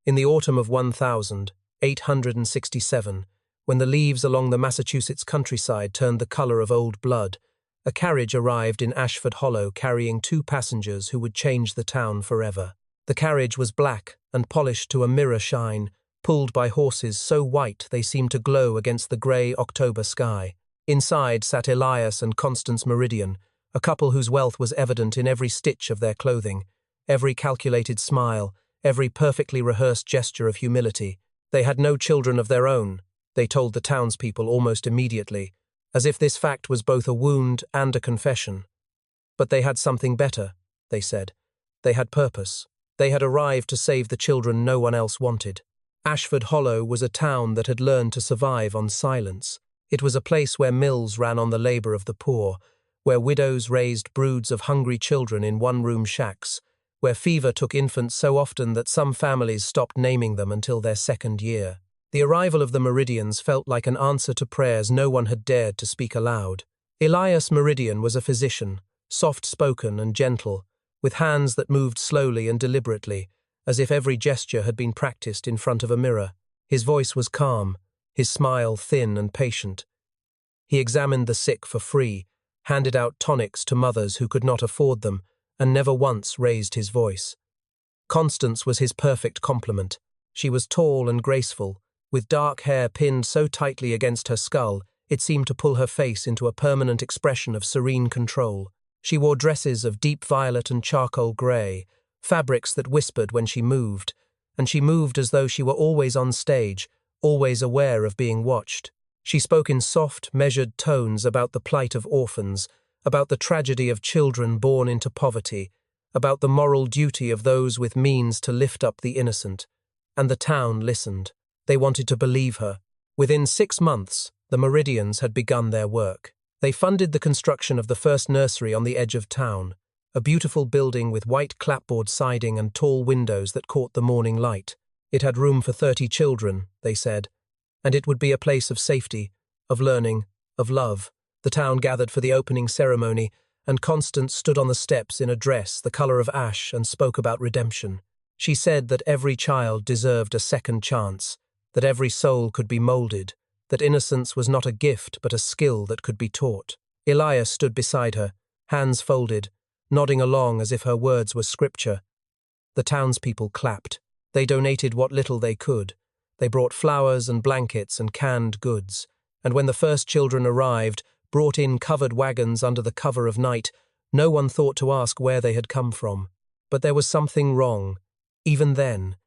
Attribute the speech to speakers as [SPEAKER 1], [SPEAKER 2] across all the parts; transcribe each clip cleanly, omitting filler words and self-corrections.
[SPEAKER 1] In the autumn of 1867, when the leaves along the Massachusetts countryside turned the color of old blood, a carriage arrived in Ashford Hollow carrying 2 passengers who would change the town forever. The carriage was black and polished to a mirror shine, pulled by horses so white they seemed to glow against the grey October sky. Inside sat Elias and Constance Meridian, a couple whose wealth was evident in every stitch of their clothing, every calculated smile, every perfectly rehearsed gesture of humility. They had no children of their own, they told the townspeople almost immediately, as if this fact was both a wound and a confession. But they had something better, they said. They had purpose. They had arrived to save the children no one else wanted. Ashford Hollow was a town that had learned to survive on silence. It was a place where mills ran on the labor of the poor, where widows raised broods of hungry children in one-room shacks, where fever took infants so often that some families stopped naming them until their 2nd year. The arrival of the Meridians felt like an answer to prayers no one had dared to speak aloud. Elias Meridian was a physician, soft-spoken and gentle, with hands that moved slowly and deliberately, as if every gesture had been practiced in front of a mirror. His voice was calm, his smile thin and patient. He examined the sick for free, handed out tonics to mothers who could not afford them, and never once raised his voice. Constance was his perfect complement. She was tall and graceful, with dark hair pinned so tightly against her skull it seemed to pull her face into a permanent expression of serene control. She wore dresses of deep violet and charcoal grey, fabrics that whispered when she moved, and she moved as though she were always on stage, always aware of being watched. She spoke in soft, measured tones about the plight of orphans, about the tragedy of children born into poverty, about the moral duty of those with means to lift up the innocent. And the town listened. They wanted to believe her. Within 6 months, the Meridians had begun their work. They funded the construction of the first nursery on the edge of town, a beautiful building with white clapboard siding and tall windows that caught the morning light. It had room for 30 children, they said, and it would be a place of safety, of learning, of love. The town gathered for the opening ceremony, and Constance stood on the steps in a dress the color of ash and spoke about redemption. She said that every child deserved a second chance, that every soul could be molded, that innocence was not a gift but a skill that could be taught. Elias stood beside her, hands folded, nodding along as if her words were scripture. The townspeople clapped. They donated what little they could. They brought flowers and blankets and canned goods, and when the first children arrived, brought in covered wagons under the cover of night, no one thought to ask where they had come from. But there was something wrong. Even then,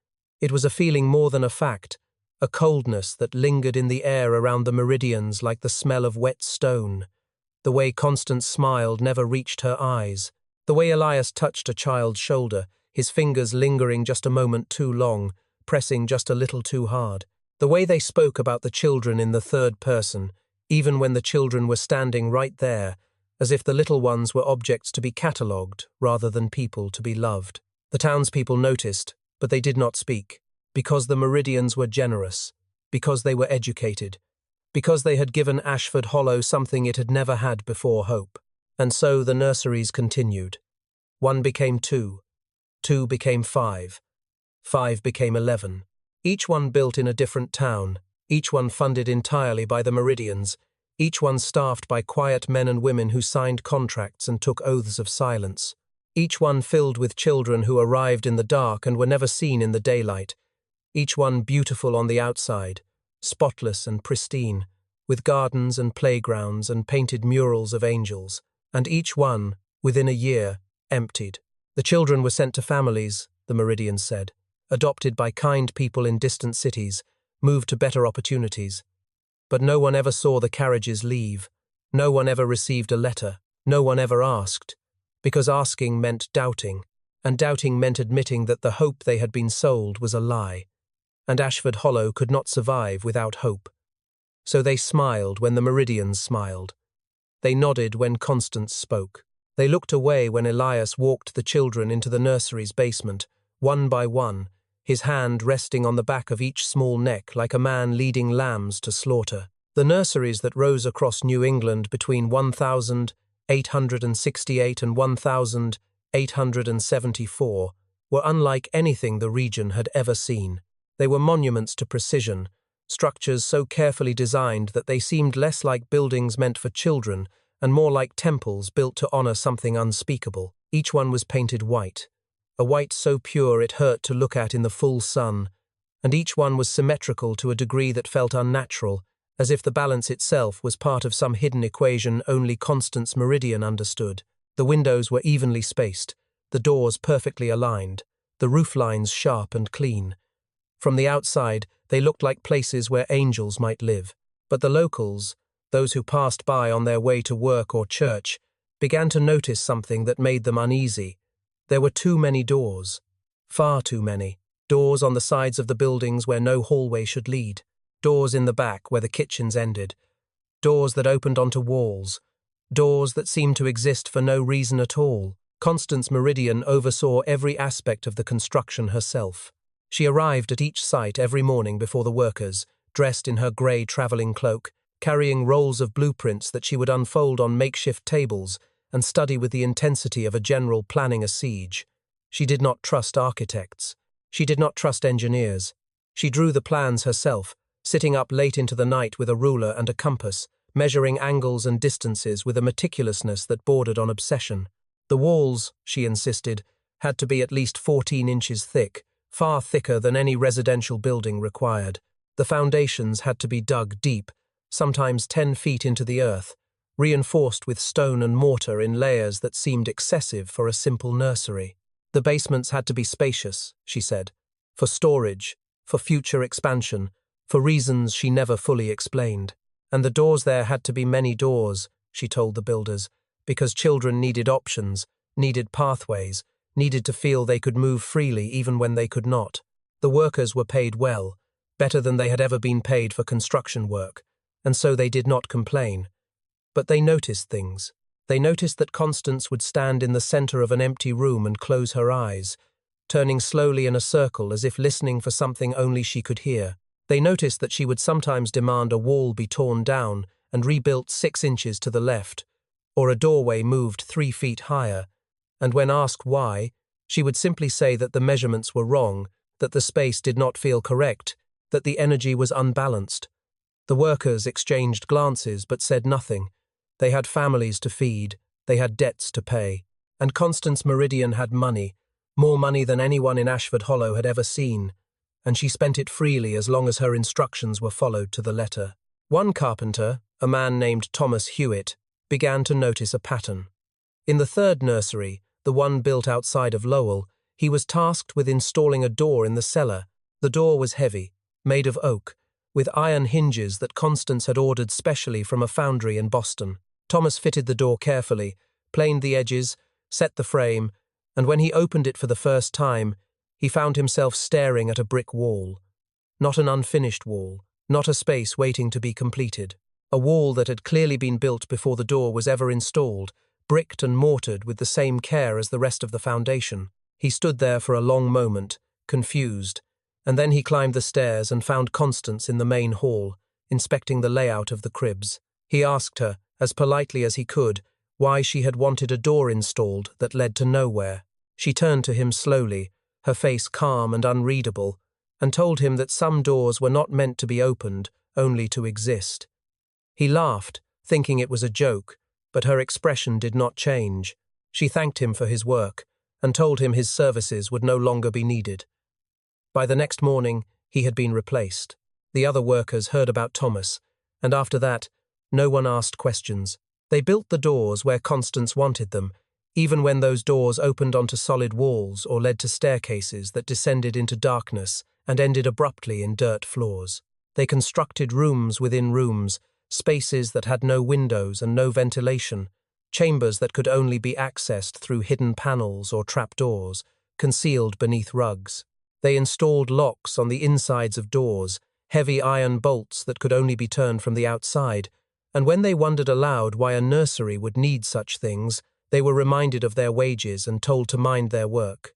[SPEAKER 1] it was a feeling more than a fact, a coldness that lingered in the air around the Meridians like the smell of wet stone. The way Constance smiled never reached her eyes. The way Elias touched a child's shoulder, his fingers lingering just a moment too long, pressing just a little too hard. The way they spoke about the children in the third person, even when the children were standing right there, as if the little ones were objects to be catalogued rather than people to be loved. The townspeople noticed, but they did not speak, because the Meridians were generous, because they were educated, because they had given Ashford Hollow something it had never had before: hope. And so the nurseries continued. 1 became 2, 2 became 5, 5 became 11. Each one built in a different town, each one funded entirely by the Meridians, each one staffed by quiet men and women who signed contracts and took oaths of silence. Each one filled with children who arrived in the dark and were never seen in the daylight. Each one beautiful on the outside, spotless and pristine, with gardens and playgrounds and painted murals of angels. And each one, within a year, emptied. The children were sent to families, the Meridians said, adopted by kind people in distant cities, moved to better opportunities. But no one ever saw the carriages leave. No one ever received a letter. No one ever asked. Because asking meant doubting, and doubting meant admitting that the hope they had been sold was a lie. And Ashford Hollow could not survive without hope. So they smiled when the Meridians smiled. They nodded when Constance spoke. They looked away when Elias walked the children into the nursery's basement, one by one, his hand resting on the back of each small neck like a man leading lambs to slaughter. The nurseries that rose across New England between 1868 and 1874 were unlike anything the region had ever seen. They were monuments to precision, structures so carefully designed that they seemed less like buildings meant for children and more like temples built to honor something unspeakable. Each one was painted white, a white so pure it hurt to look at in the full sun, and each one was symmetrical to a degree that felt unnatural, as if the balance itself was part of some hidden equation only Constance Meridian understood. The windows were evenly spaced, the doors perfectly aligned, the roof lines sharp and clean. From the outside, they looked like places where angels might live. But the locals, those who passed by on their way to work or church, began to notice something that made them uneasy. There were too many doors. Far too many. Doors on the sides of the buildings where no hallway should lead. Doors in the back where the kitchens ended. Doors that opened onto walls. Doors that seemed to exist for no reason at all. Constance Meridian oversaw every aspect of the construction herself. She arrived at each site every morning before the workers, dressed in her grey travelling cloak, carrying rolls of blueprints that she would unfold on makeshift tables and study with the intensity of a general planning a siege. She did not trust architects. She did not trust engineers. She drew the plans herself, sitting up late into the night with a ruler and a compass, measuring angles and distances with a meticulousness that bordered on obsession. The walls, she insisted, had to be at least 14 inches thick, far thicker than any residential building required. The foundations had to be dug deep, sometimes 10 feet into the earth, reinforced with stone and mortar in layers that seemed excessive for a simple nursery. The basements had to be spacious, she said, for storage, for future expansion, for reasons she never fully explained. And the doors there had to be many doors, she told the builders, because children needed options, needed pathways, needed to feel they could move freely even when they could not. The workers were paid well, better than they had ever been paid for construction work, and so they did not complain. But they noticed things. They noticed that Constance would stand in the center of an empty room and close her eyes, turning slowly in a circle as if listening for something only she could hear. They noticed that she would sometimes demand a wall be torn down and rebuilt 6 inches to the left, or a doorway moved 3 feet higher, and when asked why, she would simply say that the measurements were wrong, that the space did not feel correct, that the energy was unbalanced. The workers exchanged glances but said nothing. They had families to feed, they had debts to pay, and Constance Meridian had money, more money than anyone in Ashford Hollow had ever seen, and she spent it freely as long as her instructions were followed to the letter. One carpenter, a man named Thomas Hewitt, began to notice a pattern. In the third nursery, the one built outside of Lowell, he was tasked with installing a door in the cellar. The door was heavy, made of oak, with iron hinges that Constance had ordered specially from a foundry in Boston. Thomas fitted the door carefully, planed the edges, set the frame, and when he opened it for the first time, he found himself staring at a brick wall. Not an unfinished wall, not a space waiting to be completed. A wall that had clearly been built before the door was ever installed, bricked and mortared with the same care as the rest of the foundation. He stood there for a long moment, confused, and then he climbed the stairs and found Constance in the main hall, inspecting the layout of the cribs. He asked her, as politely as he could, why she had wanted a door installed that led to nowhere. She turned to him slowly, her face calm and unreadable, and told him that some doors were not meant to be opened, only to exist. He laughed, thinking it was a joke, but her expression did not change. She thanked him for his work, and told him his services would no longer be needed. By the next morning, he had been replaced. The other workers heard about Thomas, and after that, no one asked questions. They built the doors where Constance wanted them, even when those doors opened onto solid walls or led to staircases that descended into darkness and ended abruptly in dirt floors. They constructed rooms within rooms, spaces that had no windows and no ventilation, chambers that could only be accessed through hidden panels or trapdoors, concealed beneath rugs. They installed locks on the insides of doors, heavy iron bolts that could only be turned from the outside, and when they wondered aloud why a nursery would need such things, they were reminded of their wages and told to mind their work.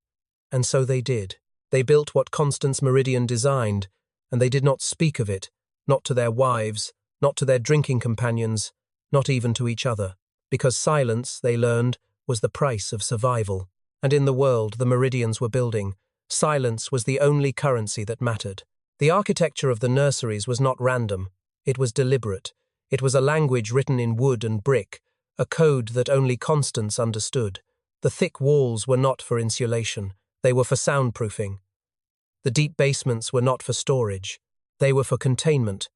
[SPEAKER 1] And so they did. They built what Constance Meridian designed, and they did not speak of it, not to their wives, not to their drinking companions, not even to each other, because silence, they learned, was the price of survival. And in the world the Meridians were building, silence was the only currency that mattered. The architecture of the nurseries was not random, it was deliberate. It was a language written in wood and brick, a code that only Constance understood. The thick walls were not for insulation, they were for soundproofing. The deep basements were not for storage, they were for containment.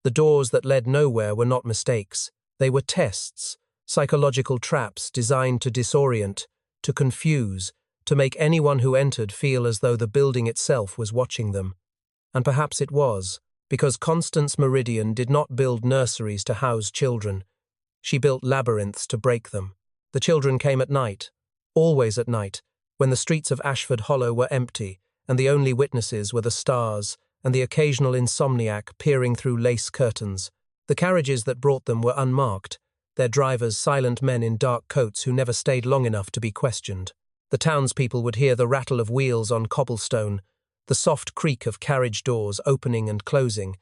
[SPEAKER 1] The doors that led nowhere were not mistakes, they were tests, psychological traps designed to disorient, to confuse, to make anyone who entered feel as though the building itself was watching them. And perhaps it was, because Constance Meridian did not build nurseries to house children. She built labyrinths to break them. The children came at night, always at night, when the streets of Ashford Hollow were empty, and the only witnesses were the stars and the occasional insomniac peering through lace curtains. The carriages that brought them were unmarked, their drivers silent men in dark coats who never stayed long enough to be questioned. The townspeople would hear the rattle of wheels on cobblestone, the soft creak of carriage doors opening and closing,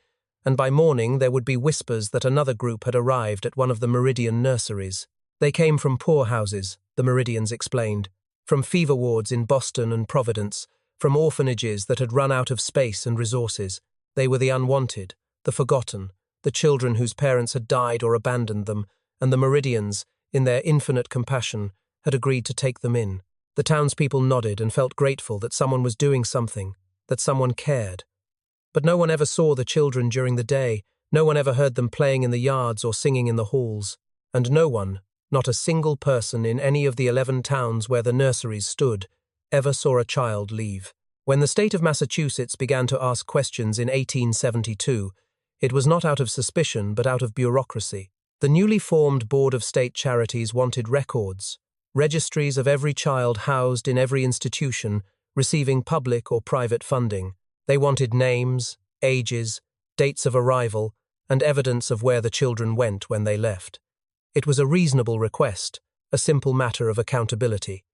[SPEAKER 1] and by morning there would be whispers that another group had arrived at one of the Meridian nurseries. They came from poorhouses, the Meridians explained, from fever wards in Boston and Providence, from orphanages that had run out of space and resources. They were the unwanted, the forgotten, the children whose parents had died or abandoned them, and the Meridians, in their infinite compassion, had agreed to take them in. The townspeople nodded and felt grateful that someone was doing something, that someone cared. But no one ever saw the children during the day, no one ever heard them playing in the yards or singing in the halls, and no one, not a single person in any of the 11 towns where the nurseries stood, ever saw a child leave. When the state of Massachusetts began to ask questions in 1872, it was not out of suspicion but out of bureaucracy. The newly formed Board of State Charities wanted records, registries of every child housed in every institution receiving public or private funding. They wanted names, ages, dates of arrival, and evidence of where the children went when they left. It was a reasonable request, a simple matter of accountability.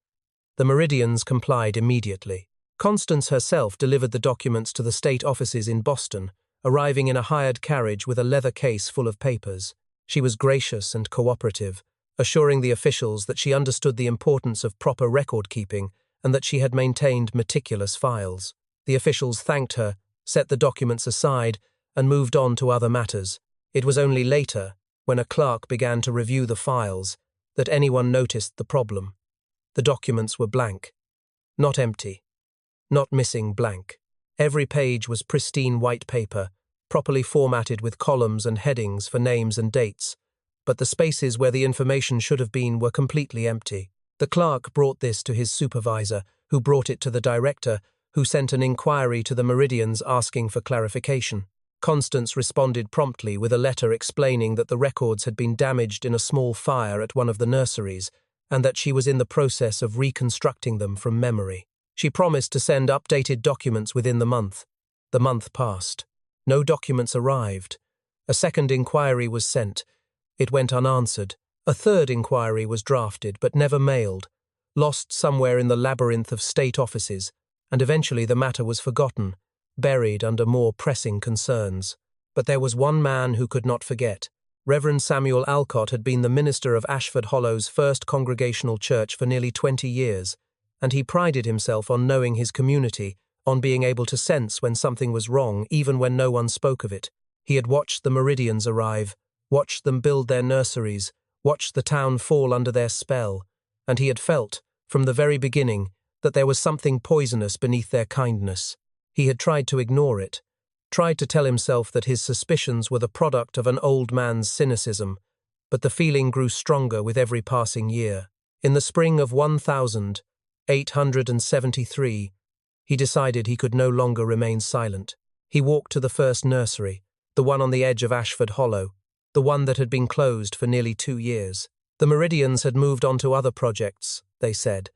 [SPEAKER 1] The Meridians complied immediately. Constance herself delivered the documents to the state offices in Boston, arriving in a hired carriage with a leather case full of papers. She was gracious and cooperative, assuring the officials that she understood the importance of proper record-keeping and that she had maintained meticulous files. The officials thanked her, set the documents aside, and moved on to other matters. It was only later, when a clerk began to review the files, that anyone noticed the problem. The documents were blank. Not empty. Not missing blank. Every page was pristine white paper, properly formatted with columns and headings for names and dates, but the spaces where the information should have been were completely empty. The clerk brought this to his supervisor, who brought it to the director, who sent an inquiry to the Meridians asking for clarification. Constance responded promptly with a letter explaining that the records had been damaged in a small fire at one of the nurseries, and that she was in the process of reconstructing them from memory. She promised to send updated documents within the month. The month passed. No documents arrived. A second inquiry was sent. It went unanswered. A third inquiry was drafted but never mailed, lost somewhere in the labyrinth of state offices, and eventually the matter was forgotten, buried under more pressing concerns. But there was one man who could not forget. Reverend Samuel Alcott had been the minister of Ashford Hollow's First Congregational Church for nearly 20 years, and he prided himself on knowing his community, on being able to sense when something was wrong even when no one spoke of it. He had watched the Meridians arrive, watched them build their nurseries, watched the town fall under their spell, and he had felt, from the very beginning, that there was something poisonous beneath their kindness. He had tried to ignore it, tried to tell himself that his suspicions were the product of an old man's cynicism, but the feeling grew stronger with every passing year. In the spring of 1873, he decided he could no longer remain silent. He walked to the first nursery, the one on the edge of Ashford Hollow, the one that had been closed for nearly 2 years. The Meridians had moved on to other projects, they said,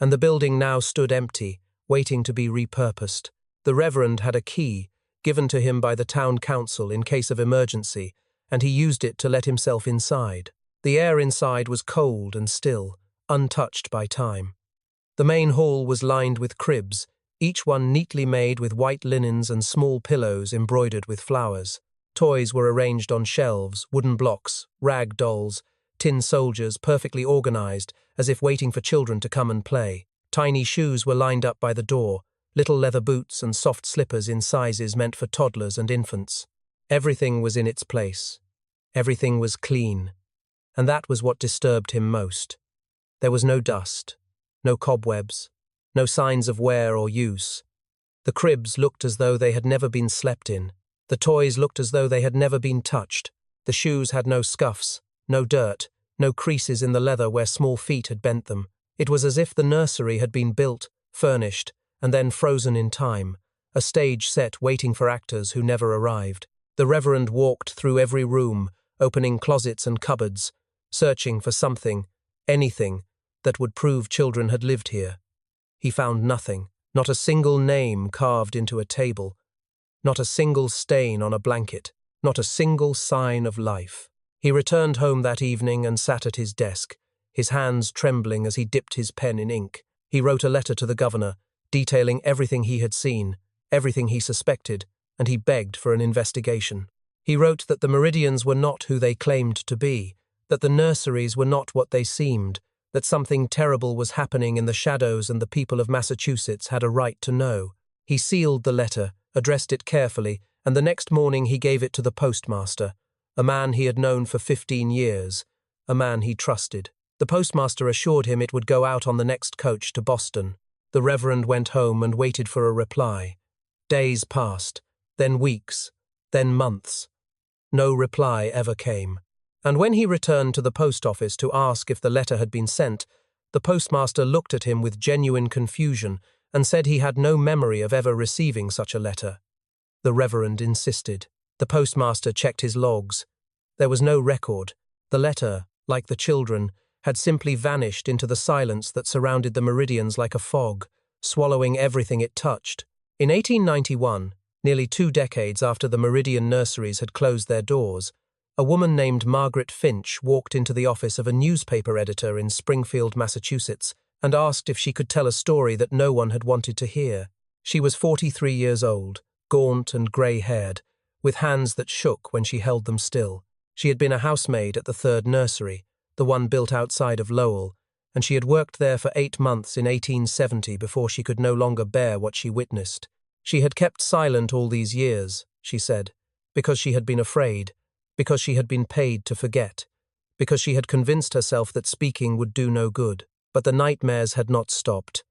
[SPEAKER 1] and the building now stood empty, waiting to be repurposed. The Reverend had a key, given to him by the town council in case of emergency, and he used it to let himself inside. The air inside was cold and still, untouched by time. The main hall was lined with cribs, each one neatly made with white linens and small pillows embroidered with flowers. Toys were arranged on shelves, wooden blocks, rag dolls, tin soldiers perfectly organized, as if waiting for children to come and play. Tiny shoes were lined up by the door, little leather boots and soft slippers in sizes meant for toddlers and infants. Everything was in its place. Everything was clean. And that was what disturbed him most. There was no dust, no cobwebs, no signs of wear or use. The cribs looked as though they had never been slept in. The toys looked as though they had never been touched. The shoes had no scuffs, no dirt, no creases in the leather where small feet had bent them. It was as if the nursery had been built, furnished, and then frozen in time, a stage set waiting for actors who never arrived. The Reverend walked through every room, opening closets and cupboards, searching for something, anything, that would prove children had lived here. He found nothing, not a single name carved into a table, not a single stain on a blanket, not a single sign of life. He returned home that evening and sat at his desk, his hands trembling as he dipped his pen in ink. He wrote a letter to the governor, detailing everything he had seen, everything he suspected, and he begged for an investigation. He wrote that the Meridians were not who they claimed to be, that the nurseries were not what they seemed, that something terrible was happening in the shadows and the people of Massachusetts had a right to know. He sealed the letter, addressed it carefully, and the next morning he gave it to the postmaster, a man he had known for 15 years, a man he trusted. The postmaster assured him it would go out on the next coach to Boston. The Reverend went home and waited for a reply. Days passed, then weeks, then months. No reply ever came. And when he returned to the post office to ask if the letter had been sent, the postmaster looked at him with genuine confusion and said he had no memory of ever receiving such a letter. The Reverend insisted. The postmaster checked his logs. There was no record. The letter, like the children, had simply vanished into the silence that surrounded the Meridians like a fog, swallowing everything it touched. In 1891, nearly 2 decades after the Meridian nurseries had closed their doors, a woman named Margaret Finch walked into the office of a newspaper editor in Springfield, Massachusetts, and asked if she could tell a story that no one had wanted to hear. She was 43 years old, gaunt and grey-haired, with hands that shook when she held them still. She had been a housemaid at the 3rd nursery, the one built outside of Lowell, and she had worked there for 8 months in 1870 before she could no longer bear what she witnessed. She had kept silent all these years, she said, because she had been afraid, because she had been paid to forget, because she had convinced herself that speaking would do no good. But the nightmares had not stopped.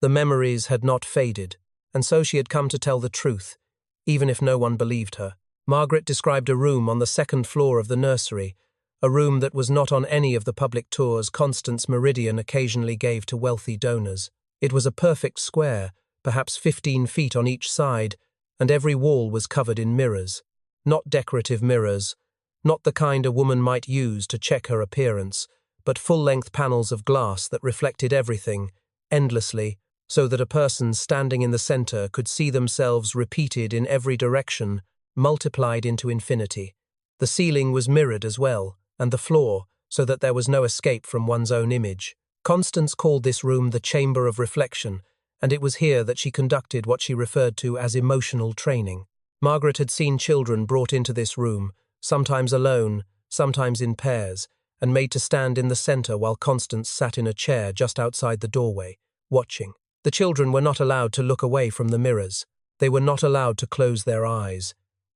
[SPEAKER 1] The memories had not faded, and so she had come to tell the truth, even if no one believed her. Margaret described a room on the 2nd floor of the nursery, a room that was not on any of the public tours Constance Meridian occasionally gave to wealthy donors. It was a perfect square, perhaps 15 feet on each side, and every wall was covered in mirrors. Not decorative mirrors, not the kind a woman might use to check her appearance, but full-length panels of glass that reflected everything, endlessly, so that a person standing in the center could see themselves repeated in every direction, multiplied into infinity. The ceiling was mirrored as well, and the floor, so that there was no escape from one's own image. Constance called this room the Chamber of Reflection, and it was here that she conducted what she referred to as emotional training. Margaret had seen children brought into this room, sometimes alone, sometimes in pairs, and made to stand in the center while Constance sat in a chair just outside the doorway, watching. The children were not allowed to look away from the mirrors. They were not allowed to close their eyes,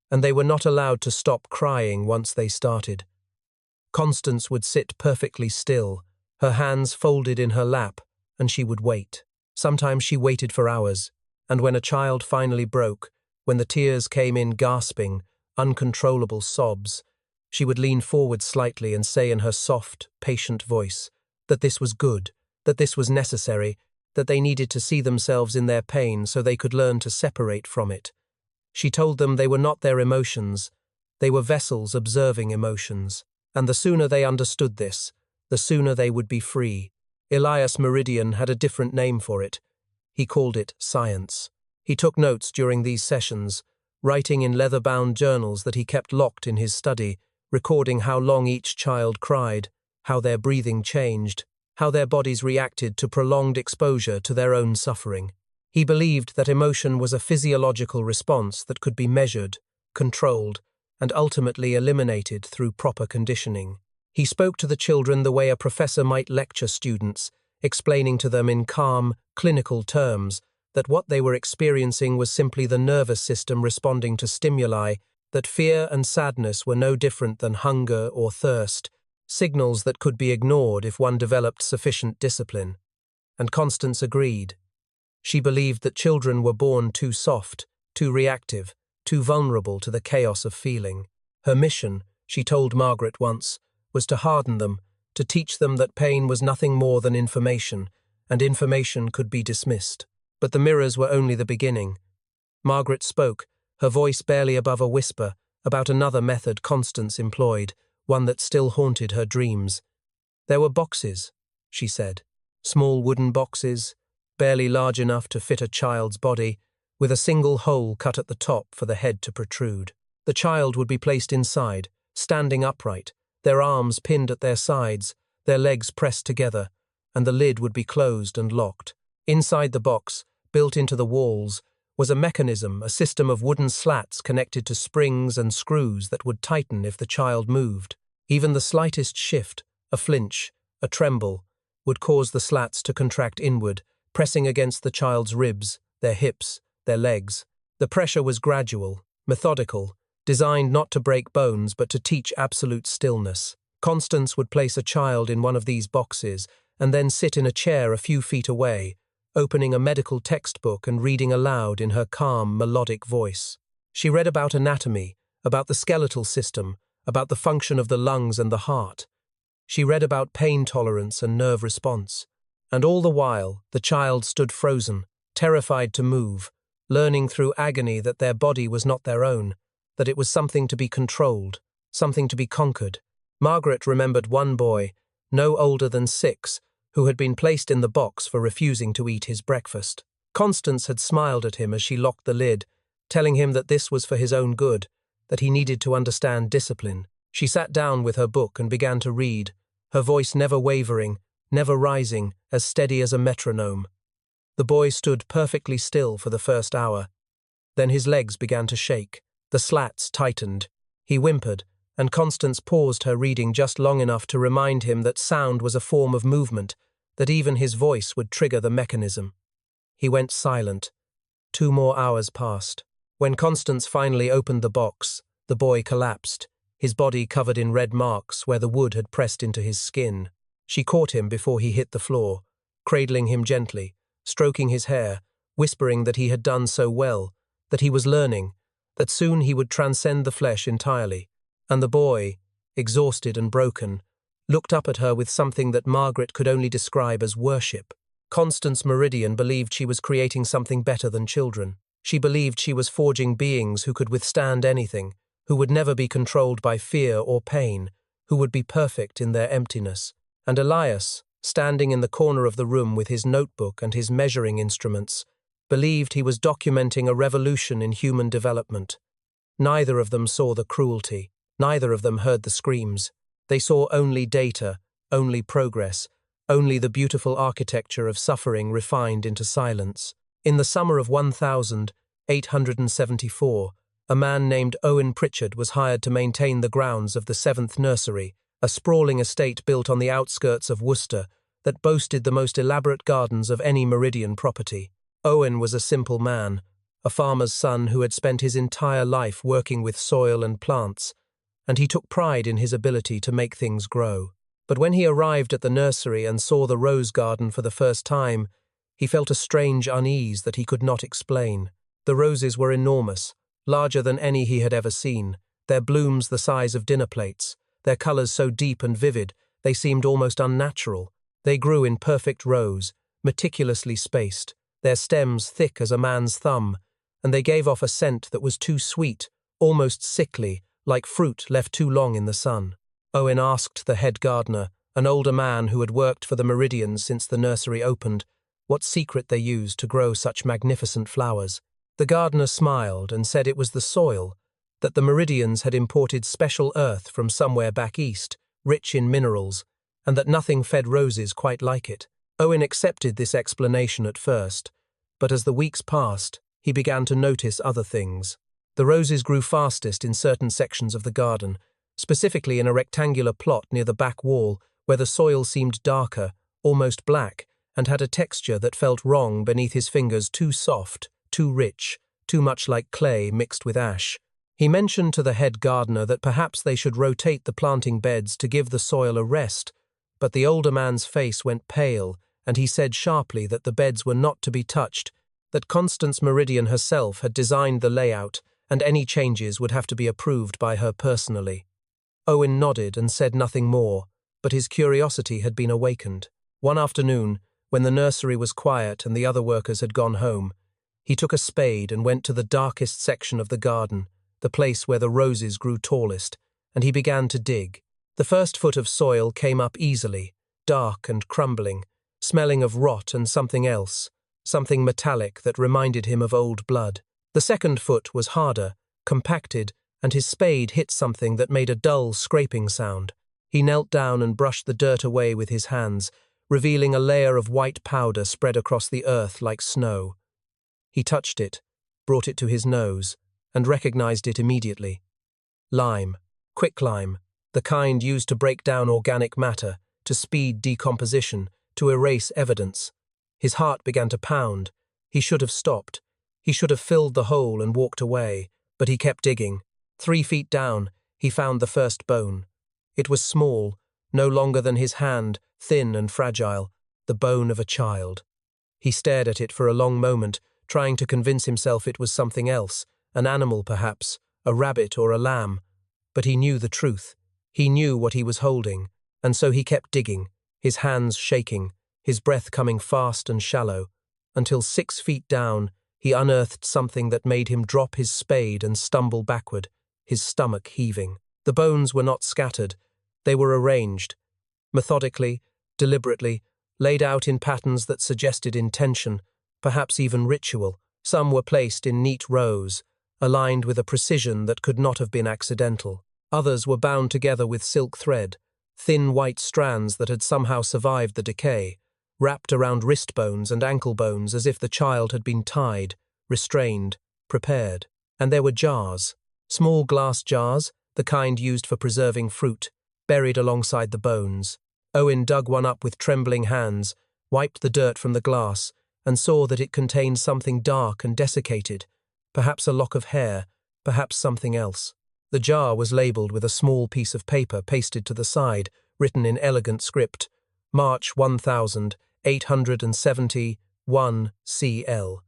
[SPEAKER 1] and they were not allowed to stop crying once they started. Constance would sit perfectly still, her hands folded in her lap, and she would wait. Sometimes she waited for hours, and when a child finally broke, when the tears came in gasping, uncontrollable sobs, she would lean forward slightly and say in her soft, patient voice that this was good, that this was necessary, that they needed to see themselves in their pain so they could learn to separate from it. She told them they were not their emotions, they were vessels observing emotions, and the sooner they understood this, the sooner they would be free. Elias Meridian had a different name for it. He called it science. He took notes during these sessions, writing in leather-bound journals that he kept locked in his study, recording how long each child cried, how their breathing changed, how their bodies reacted to prolonged exposure to their own suffering. He believed that emotion was a physiological response that could be measured, controlled, and ultimately eliminated through proper conditioning. He spoke to the children the way a professor might lecture students, explaining to them in calm, clinical terms that what they were experiencing was simply the nervous system responding to stimuli, that fear and sadness were no different than hunger or thirst, signals that could be ignored if one developed sufficient discipline. And Constance agreed. She believed that children were born too soft, too reactive, too vulnerable to the chaos of feeling. Her mission, she told Margaret once, was to harden them, to teach them that pain was nothing more than information, and information could be dismissed. But the mirrors were only the beginning. Margaret spoke, her voice barely above a whisper, about another method Constance employed, one that still haunted her dreams. There were boxes, she said, small wooden boxes, barely large enough to fit a child's body, with a single hole cut at the top for the head to protrude. The child would be placed inside, standing upright, their arms pinned at their sides, their legs pressed together, and the lid would be closed and locked. Inside the box, built into the walls, was a mechanism, a system of wooden slats connected to springs and screws that would tighten if the child moved. Even the slightest shift, a flinch, a tremble, would cause the slats to contract inward, pressing against the child's ribs, their hips, their legs. The pressure was gradual, methodical, designed not to break bones but to teach absolute stillness. Constance would place a child in one of these boxes and then sit in a chair a few feet away, opening a medical textbook and reading aloud in her calm, melodic voice. She read about anatomy, about the skeletal system, about the function of the lungs and the heart. She read about pain tolerance and nerve response. And all the while, the child stood frozen, terrified to move, learning through agony that their body was not their own, that it was something to be controlled, something to be conquered. Margaret remembered one boy, no older than 6, who had been placed in the box for refusing to eat his breakfast. Constance had smiled at him as she locked the lid, telling him that this was for his own good, that he needed to understand discipline. She sat down with her book and began to read, her voice never wavering, never rising, as steady as a metronome. The boy stood perfectly still for the first hour. Then his legs began to shake. The slats tightened. He whimpered, and Constance paused her reading just long enough to remind him that sound was a form of movement, that even his voice would trigger the mechanism. He went silent. 2 more hours passed. When Constance finally opened the box, the boy collapsed, his body covered in red marks where the wood had pressed into his skin. She caught him before he hit the floor, cradling him gently, stroking his hair, whispering that he had done so well, that he was learning, that soon he would transcend the flesh entirely. And the boy, exhausted and broken, looked up at her with something that Margaret could only describe as worship. Constance Meridian believed she was creating something better than children. She believed she was forging beings who could withstand anything, who would never be controlled by fear or pain, who would be perfect in their emptiness. And Elias, standing in the corner of the room with his notebook and his measuring instruments, believed he was documenting a revolution in human development. Neither of them saw the cruelty. Neither of them heard the screams. They saw only data, only progress, only the beautiful architecture of suffering refined into silence. In the summer of 1874, a man named Owen Pritchard was hired to maintain the grounds of the 7th Nursery, a sprawling estate built on the outskirts of Worcester that boasted the most elaborate gardens of any Meridian property. Owen was a simple man, a farmer's son who had spent his entire life working with soil and plants, and he took pride in his ability to make things grow. But when he arrived at the nursery and saw the rose garden for the first time, he felt a strange unease that he could not explain. The roses were enormous, larger than any he had ever seen, their blooms the size of dinner plates, their colours so deep and vivid they seemed almost unnatural. They grew in perfect rows, meticulously spaced, their stems thick as a man's thumb, and they gave off a scent that was too sweet, almost sickly, like fruit left too long in the sun. Owen asked the head gardener, an older man who had worked for the Meridians since the nursery opened, what secret they used to grow such magnificent flowers. The gardener smiled and said it was the soil, that the Meridians had imported special earth from somewhere back east, rich in minerals, and that nothing fed roses quite like it. Owen accepted this explanation at first, but as the weeks passed, he began to notice other things. The roses grew fastest in certain sections of the garden, specifically in a rectangular plot near the back wall where the soil seemed darker, almost black, and had a texture that felt wrong beneath his fingers, too soft, too rich, too much like clay mixed with ash. He mentioned to the head gardener that perhaps they should rotate the planting beds to give the soil a rest, but the older man's face went pale, and he said sharply that the beds were not to be touched, that Constance Meridian herself had designed the layout, and any changes would have to be approved by her personally. Owen nodded and said nothing more, but his curiosity had been awakened. One afternoon, when the nursery was quiet and the other workers had gone home, he took a spade and went to the darkest section of the garden, the place where the roses grew tallest, and he began to dig. The first foot of soil came up easily, dark and crumbling, smelling of rot and something else, something metallic that reminded him of old blood. The second foot was harder, compacted, and his spade hit something that made a dull scraping sound. He knelt down and brushed the dirt away with his hands, revealing a layer of white powder spread across the earth like snow. He touched it, brought it to his nose, and recognized it immediately. Lime, quicklime, the kind used to break down organic matter, to speed decomposition, to erase evidence. His heart began to pound. He should have stopped. He should have filled the hole and walked away, but he kept digging. 3 feet down, he found the first bone. It was small, no longer than his hand, thin and fragile, the bone of a child. He stared at it for a long moment, trying to convince himself it was something else, an animal perhaps, a rabbit or a lamb. But he knew the truth. He knew what he was holding, and so he kept digging, his hands shaking, his breath coming fast and shallow, until 6 feet down he unearthed something that made him drop his spade and stumble backward, his stomach heaving. The bones were not scattered. They were arranged, methodically, deliberately, laid out in patterns that suggested intention, perhaps even ritual. Some were placed in neat rows, aligned with a precision that could not have been accidental. Others were bound together with silk thread, thin white strands that had somehow survived the decay, wrapped around wrist bones and ankle bones as if the child had been tied, restrained, prepared. And there were jars, small glass jars, the kind used for preserving fruit, buried alongside the bones. Owen dug one up with trembling hands, wiped the dirt from the glass, and saw that it contained something dark and desiccated, perhaps a lock of hair, perhaps something else. The jar was labelled with a small piece of paper pasted to the side, written in elegant script, March 1871 CL.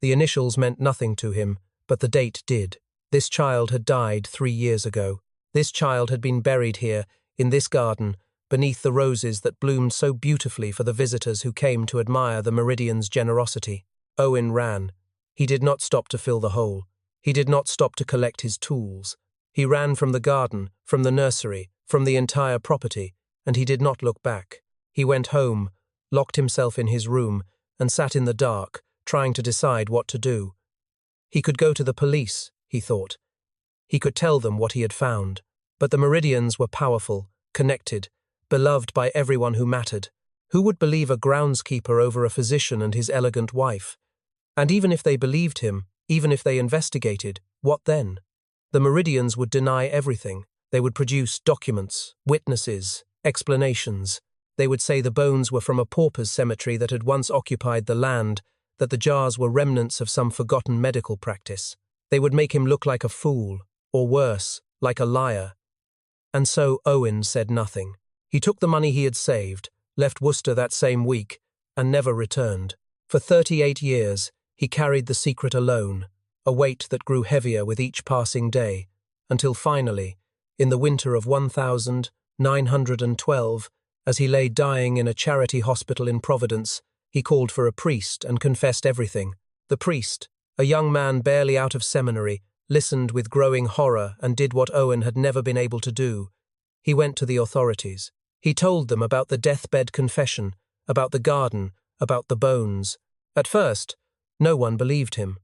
[SPEAKER 1] The initials meant nothing to him, but the date did. This child had died 3 years ago. This child had been buried here, in this garden, beneath the roses that bloomed so beautifully for the visitors who came to admire the Meridian's generosity. Owen ran. He did not stop to fill the hole. He did not stop to collect his tools. He ran from the garden, from the nursery, from the entire property, and he did not look back. He went home, locked himself in his room, and sat in the dark, trying to decide what to do. He could go to the police, he thought. He could tell them what he had found. But the Meridians were powerful, connected, beloved by everyone who mattered. Who would believe a groundskeeper over a physician and his elegant wife? And even if they believed him, even if they investigated, what then? The Meridians would deny everything. They would produce documents, witnesses, explanations. They would say the bones were from a pauper's cemetery that had once occupied the land, that the jars were remnants of some forgotten medical practice. They would make him look like a fool, or worse, like a liar. And so Owen said nothing. He took the money he had saved, left Worcester that same week, and never returned. For 38 years, he carried the secret alone, a weight that grew heavier with each passing day, until finally, in the winter of 1912, as he lay dying in a charity hospital in Providence, he called for a priest and confessed everything. The priest, a young man barely out of seminary, listened with growing horror and did what Owen had never been able to do. He went to the authorities. He told them about the deathbed confession, about the garden, about the bones. At first, no one believed him.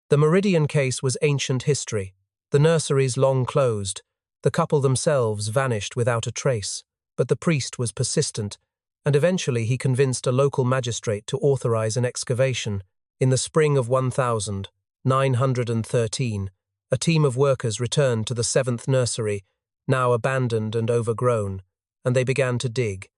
[SPEAKER 1] The Meridian case was ancient history. The nurseries long closed. The couple themselves vanished without a trace. But the priest was persistent, and eventually he convinced a local magistrate to authorize an excavation. In the spring of 1913, a team of workers returned to the 7th nursery, now abandoned and overgrown, and they began to dig.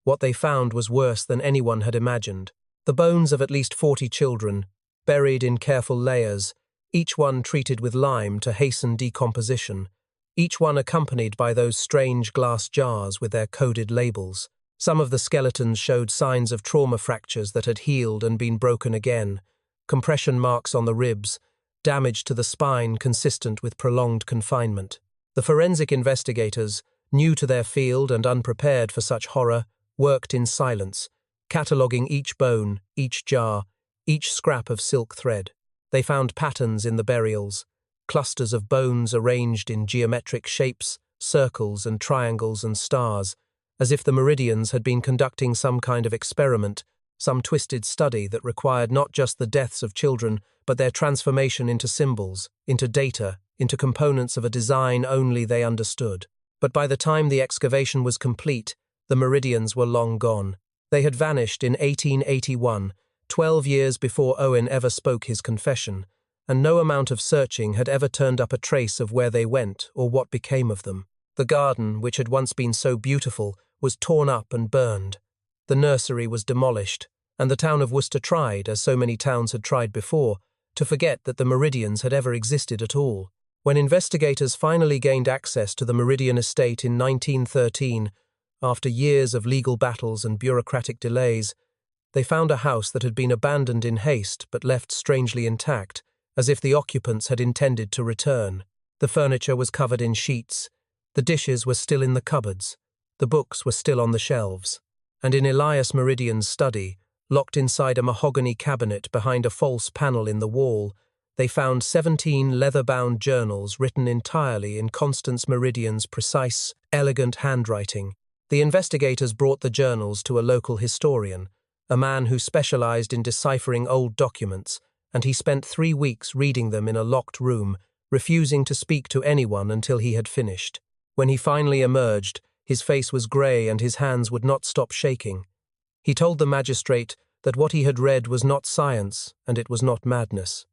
[SPEAKER 1] What they found was worse than anyone had imagined. The bones of at least 40 children, buried in careful layers, each one treated with lime to hasten decomposition, each one accompanied by those strange glass jars with their coded labels. Some of the skeletons showed signs of trauma fractures that had healed and been broken again, compression marks on the ribs, damage to the spine consistent with prolonged confinement. The forensic investigators, new to their field and unprepared for such horror, worked in silence, cataloguing each bone, each jar, each scrap of silk thread. They found patterns in the burials, clusters of bones arranged in geometric shapes, circles and triangles and stars, as if the Meridians had been conducting some kind of experiment, some twisted study that required not just the deaths of children, but their transformation into symbols, into data, into components of a design only they understood. But by the time the excavation was complete, the Meridians were long gone. They had vanished in 1881, 12 years before Owen ever spoke his confession, and no amount of searching had ever turned up a trace of where they went or what became of them. The garden, which had once been so beautiful, was torn up and burned. The nursery was demolished, and the town of Worcester tried, as so many towns had tried before, to forget that the Meridians had ever existed at all. When investigators finally gained access to the Meridian estate in 1913, after years of legal battles and bureaucratic delays, they found a house that had been abandoned in haste but left strangely intact, as if the occupants had intended to return. The furniture was covered in sheets, the dishes were still in the cupboards, the books were still on the shelves, and in Elias Meridian's study, locked inside a mahogany cabinet behind a false panel in the wall, they found 17 leather-bound journals written entirely in Constance Meridian's precise, elegant handwriting. The investigators brought the journals to a local historian, a man who specialized in deciphering old documents, and he spent 3 weeks reading them in a locked room, refusing to speak to anyone until he had finished. When he finally emerged, his face was grey and his hands would not stop shaking. He told the magistrate that what he had read was not science and it was not madness.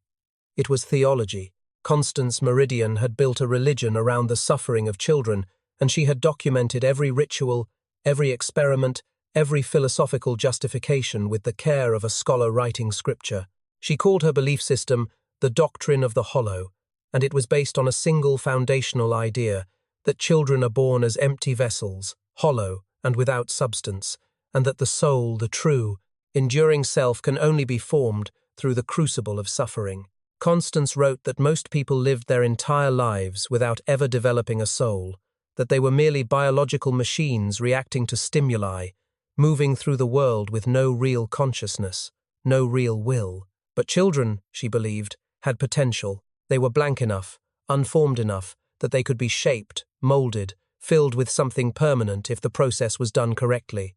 [SPEAKER 1] It was theology. Constance Meridian had built a religion around the suffering of children, and she had documented every ritual, every experiment, every philosophical justification with the care of a scholar writing scripture. She called her belief system the doctrine of the hollow, and it was based on a single foundational idea, that children are born as empty vessels, hollow and without substance, and that the soul, the true, enduring self can only be formed through the crucible of suffering. Constance wrote that most people lived their entire lives without ever developing a soul, that they were merely biological machines reacting to stimuli, moving through the world with no real consciousness, no real will. But children, she believed, had potential. They were blank enough, unformed enough, that they could be shaped, molded, filled with something permanent if the process was done correctly.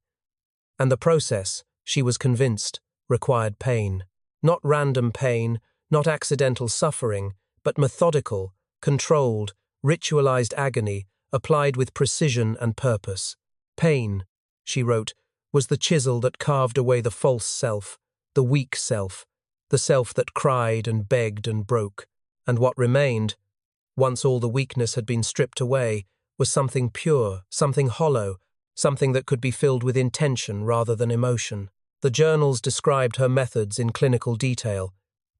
[SPEAKER 1] And the process, she was convinced, required pain. Not random pain, not accidental suffering, but methodical, controlled, ritualized agony, applied with precision and purpose. Pain, she wrote, was the chisel that carved away the false self, the weak self, the self that cried and begged and broke. And what remained, once all the weakness had been stripped away, was something pure, something hollow, something that could be filled with intention rather than emotion. The journals described her methods in clinical detail,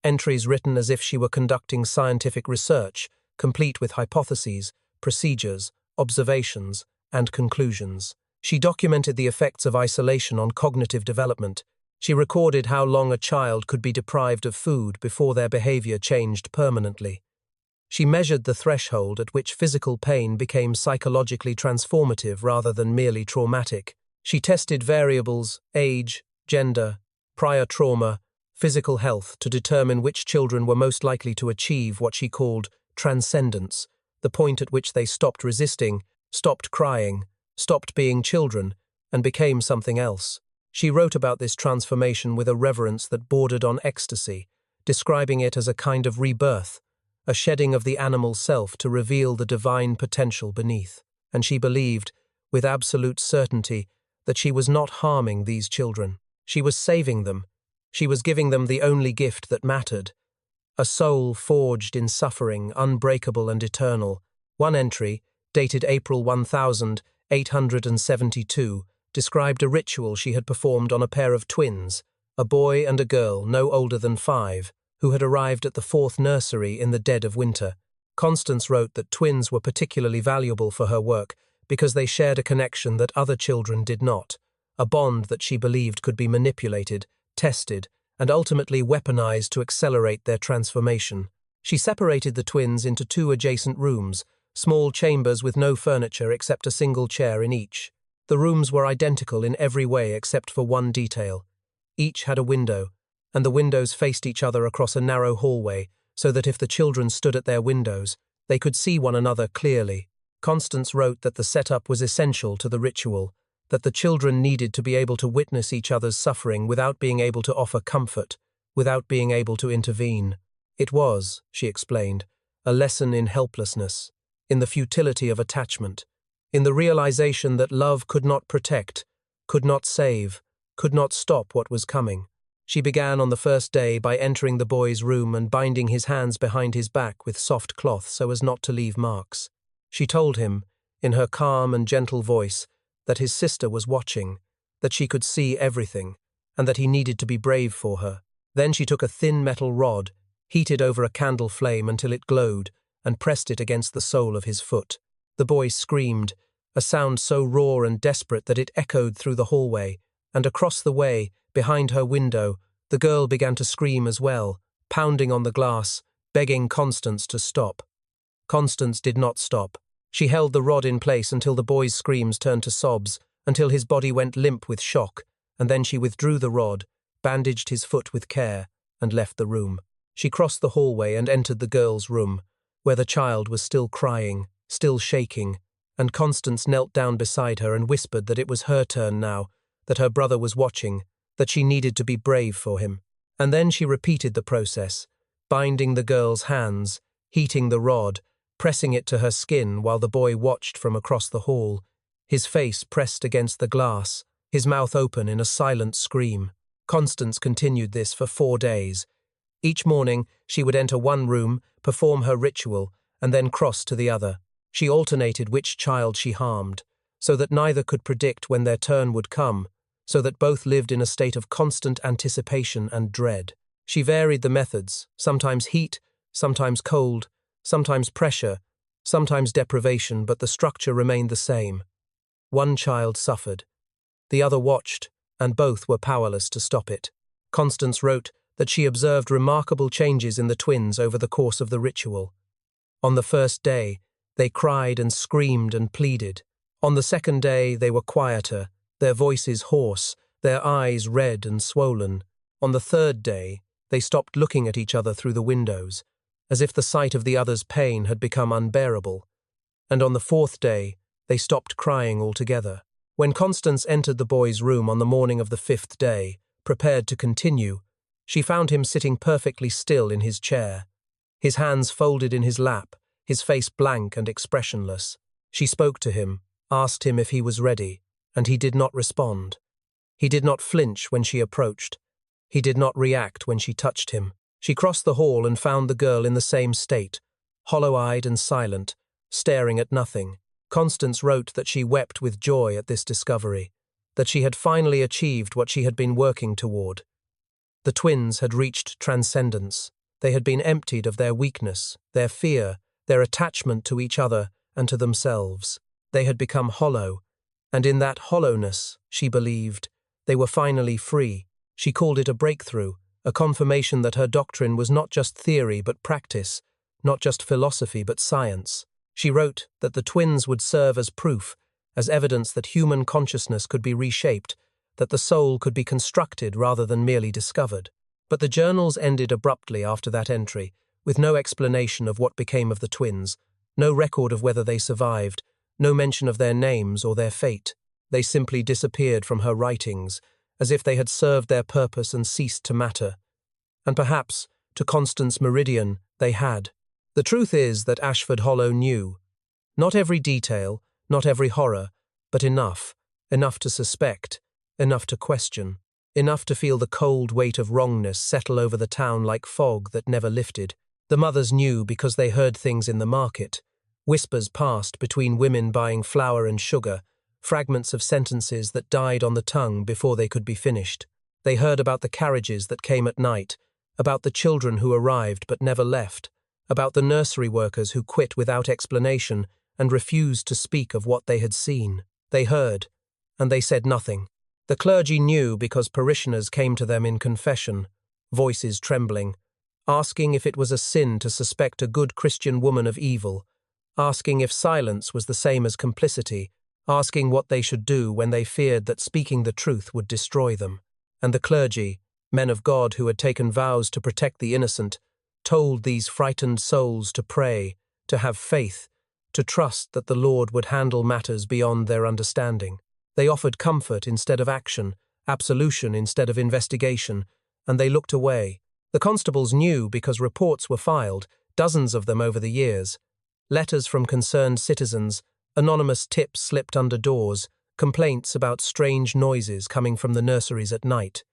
[SPEAKER 1] entries written as if she were conducting scientific research, complete with hypotheses, procedures, observations, and conclusions. She documented the effects of isolation on cognitive development. She recorded how long a child could be deprived of food before their behavior changed permanently. She measured the threshold at which physical pain became psychologically transformative rather than merely traumatic. She tested variables, age, gender, prior trauma, physical health to determine which children were most likely to achieve what she called transcendence, the point at which they stopped resisting, stopped crying, stopped being children, and became something else. She wrote about this transformation with a reverence that bordered on ecstasy, describing it as a kind of rebirth, a shedding of the animal self to reveal the divine potential beneath. And she believed, with absolute certainty, that she was not harming these children. She was saving them. She was giving them the only gift that mattered, a soul forged in suffering, unbreakable and eternal. One entry, dated April 1872, described a ritual she had performed on a pair of twins, a boy and a girl no older than 5, who had arrived at the 4th nursery in the dead of winter. Constance wrote that twins were particularly valuable for her work because they shared a connection that other children did not, a bond that she believed could be manipulated, tested, and ultimately weaponized to accelerate their transformation. She separated the twins into 2 adjacent rooms, small chambers with no furniture except a single chair in each. The rooms were identical in every way except for one detail. Each had a window, and the windows faced each other across a narrow hallway, so that if the children stood at their windows, they could see one another clearly. Constance wrote that the setup was essential to the ritual, that the children needed to be able to witness each other's suffering without being able to offer comfort, without being able to intervene. It was, she explained, a lesson in helplessness, in the futility of attachment, in the realization that love could not protect, could not save, could not stop what was coming. She began on the first day by entering the boy's room and binding his hands behind his back with soft cloth so as not to leave marks. She told him, in her calm and gentle voice, that his sister was watching, that she could see everything, and that he needed to be brave for her. Then she took a thin metal rod, heated over a candle flame until it glowed, and pressed it against the sole of his foot. The boy screamed, a sound so raw and desperate that it echoed through the hallway, and across the way, behind her window, the girl began to scream as well, pounding on the glass, begging Constance to stop. Constance did not stop. She held the rod in place until the boy's screams turned to sobs, until his body went limp with shock, and then she withdrew the rod, bandaged his foot with care, and left the room. She crossed the hallway and entered the girl's room, where the child was still crying, still shaking, and Constance knelt down beside her and whispered that it was her turn now, that her brother was watching, that she needed to be brave for him. And then she repeated the process, binding the girl's hands, heating the rod, pressing it to her skin while the boy watched from across the hall, his face pressed against the glass, his mouth open in a silent scream. Constance continued this for 4 days. Each morning, she would enter one room, perform her ritual, and then cross to the other. She alternated which child she harmed, so that neither could predict when their turn would come, so that both lived in a state of constant anticipation and dread. She varied the methods, sometimes heat, sometimes cold, sometimes pressure, sometimes deprivation, but the structure remained the same. One child suffered. The other watched, and both were powerless to stop it. Constance wrote that she observed remarkable changes in the twins over the course of the ritual. On the first day, they cried and screamed and pleaded. On the second day, they were quieter, their voices hoarse, their eyes red and swollen. On the third day, they stopped looking at each other through the windows, as if the sight of the other's pain had become unbearable. And on the 4th day, they stopped crying altogether. When Constance entered the boy's room on the morning of the 5th day, prepared to continue, she found him sitting perfectly still in his chair, his hands folded in his lap, his face blank and expressionless. She spoke to him, asked him if he was ready, and he did not respond. He did not flinch when she approached. He did not react when she touched him. She crossed the hall and found the girl in the same state, hollow-eyed and silent, staring at nothing. Constance wrote that she wept with joy at this discovery, that she had finally achieved what she had been working toward. The twins had reached transcendence. They had been emptied of their weakness, their fear, their attachment to each other and to themselves. They had become hollow, and in that hollowness, she believed, they were finally free. She called it a breakthrough, a confirmation that her doctrine was not just theory but practice, not just philosophy but science. She wrote that the twins would serve as proof, as evidence that human consciousness could be reshaped, that the soul could be constructed rather than merely discovered. But the journals ended abruptly after that entry, with no explanation of what became of the twins, no record of whether they survived, no mention of their names or their fate. They simply disappeared from her writings, as if they had served their purpose and ceased to matter. And perhaps, to Constance Meridian, they had. The truth is that Ashford Hollow knew. Not every detail, not every horror, but enough to suspect, enough to question, enough to feel the cold weight of wrongness settle over the town like fog that never lifted. The mothers knew because they heard things in the market. Whispers passed between women buying flour and sugar, fragments of sentences that died on the tongue before they could be finished. They heard about the carriages that came at night, about the children who arrived but never left, about the nursery workers who quit without explanation and refused to speak of what they had seen. They heard, and they said nothing. The clergy knew because parishioners came to them in confession, voices trembling, asking if it was a sin to suspect a good Christian woman of evil, asking if silence was the same as complicity, asking what they should do when they feared that speaking the truth would destroy them. And the clergy, men of God who had taken vows to protect the innocent, told these frightened souls to pray, to have faith, to trust that the Lord would handle matters beyond their understanding. They offered comfort instead of action, absolution instead of investigation, and they looked away. The constables knew because reports were filed, dozens of them over the years. Letters from concerned citizens, anonymous tips slipped under doors, complaints about strange noises coming from the nurseries at night,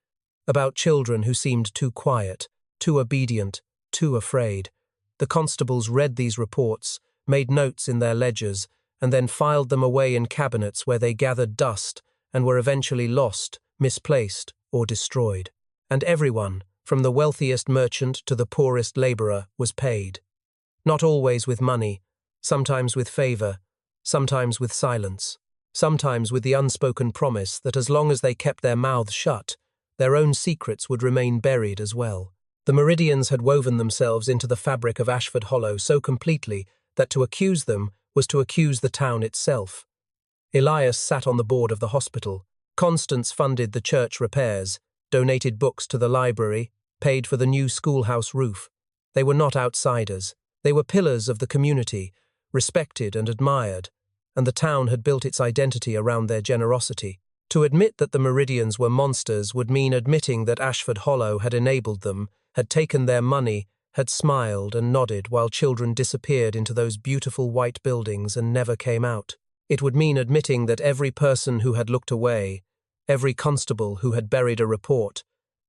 [SPEAKER 1] about children who seemed too quiet, too obedient, too afraid. The constables read these reports, made notes in their ledgers, and then filed them away in cabinets where they gathered dust and were eventually lost, misplaced, or destroyed. And everyone, from the wealthiest merchant to the poorest labourer, was paid. Not always with money, sometimes with favour, sometimes with silence, sometimes with the unspoken promise that as long as they kept their mouths shut, their own secrets would remain buried as well. The Meridians had woven themselves into the fabric of Ashford Hollow so completely that to accuse them was to accuse the town itself. Elias sat on the board of the hospital. Constance funded the church repairs, donated books to the library, paid for the new schoolhouse roof. They were not outsiders. They were pillars of the community, respected and admired, and the town had built its identity around their generosity. To admit that the Meridians were monsters would mean admitting that Ashford Hollow had enabled them, had taken their money, had smiled and nodded while children disappeared into those beautiful white buildings and never came out. It would mean admitting that every person who had looked away, every constable who had buried a report,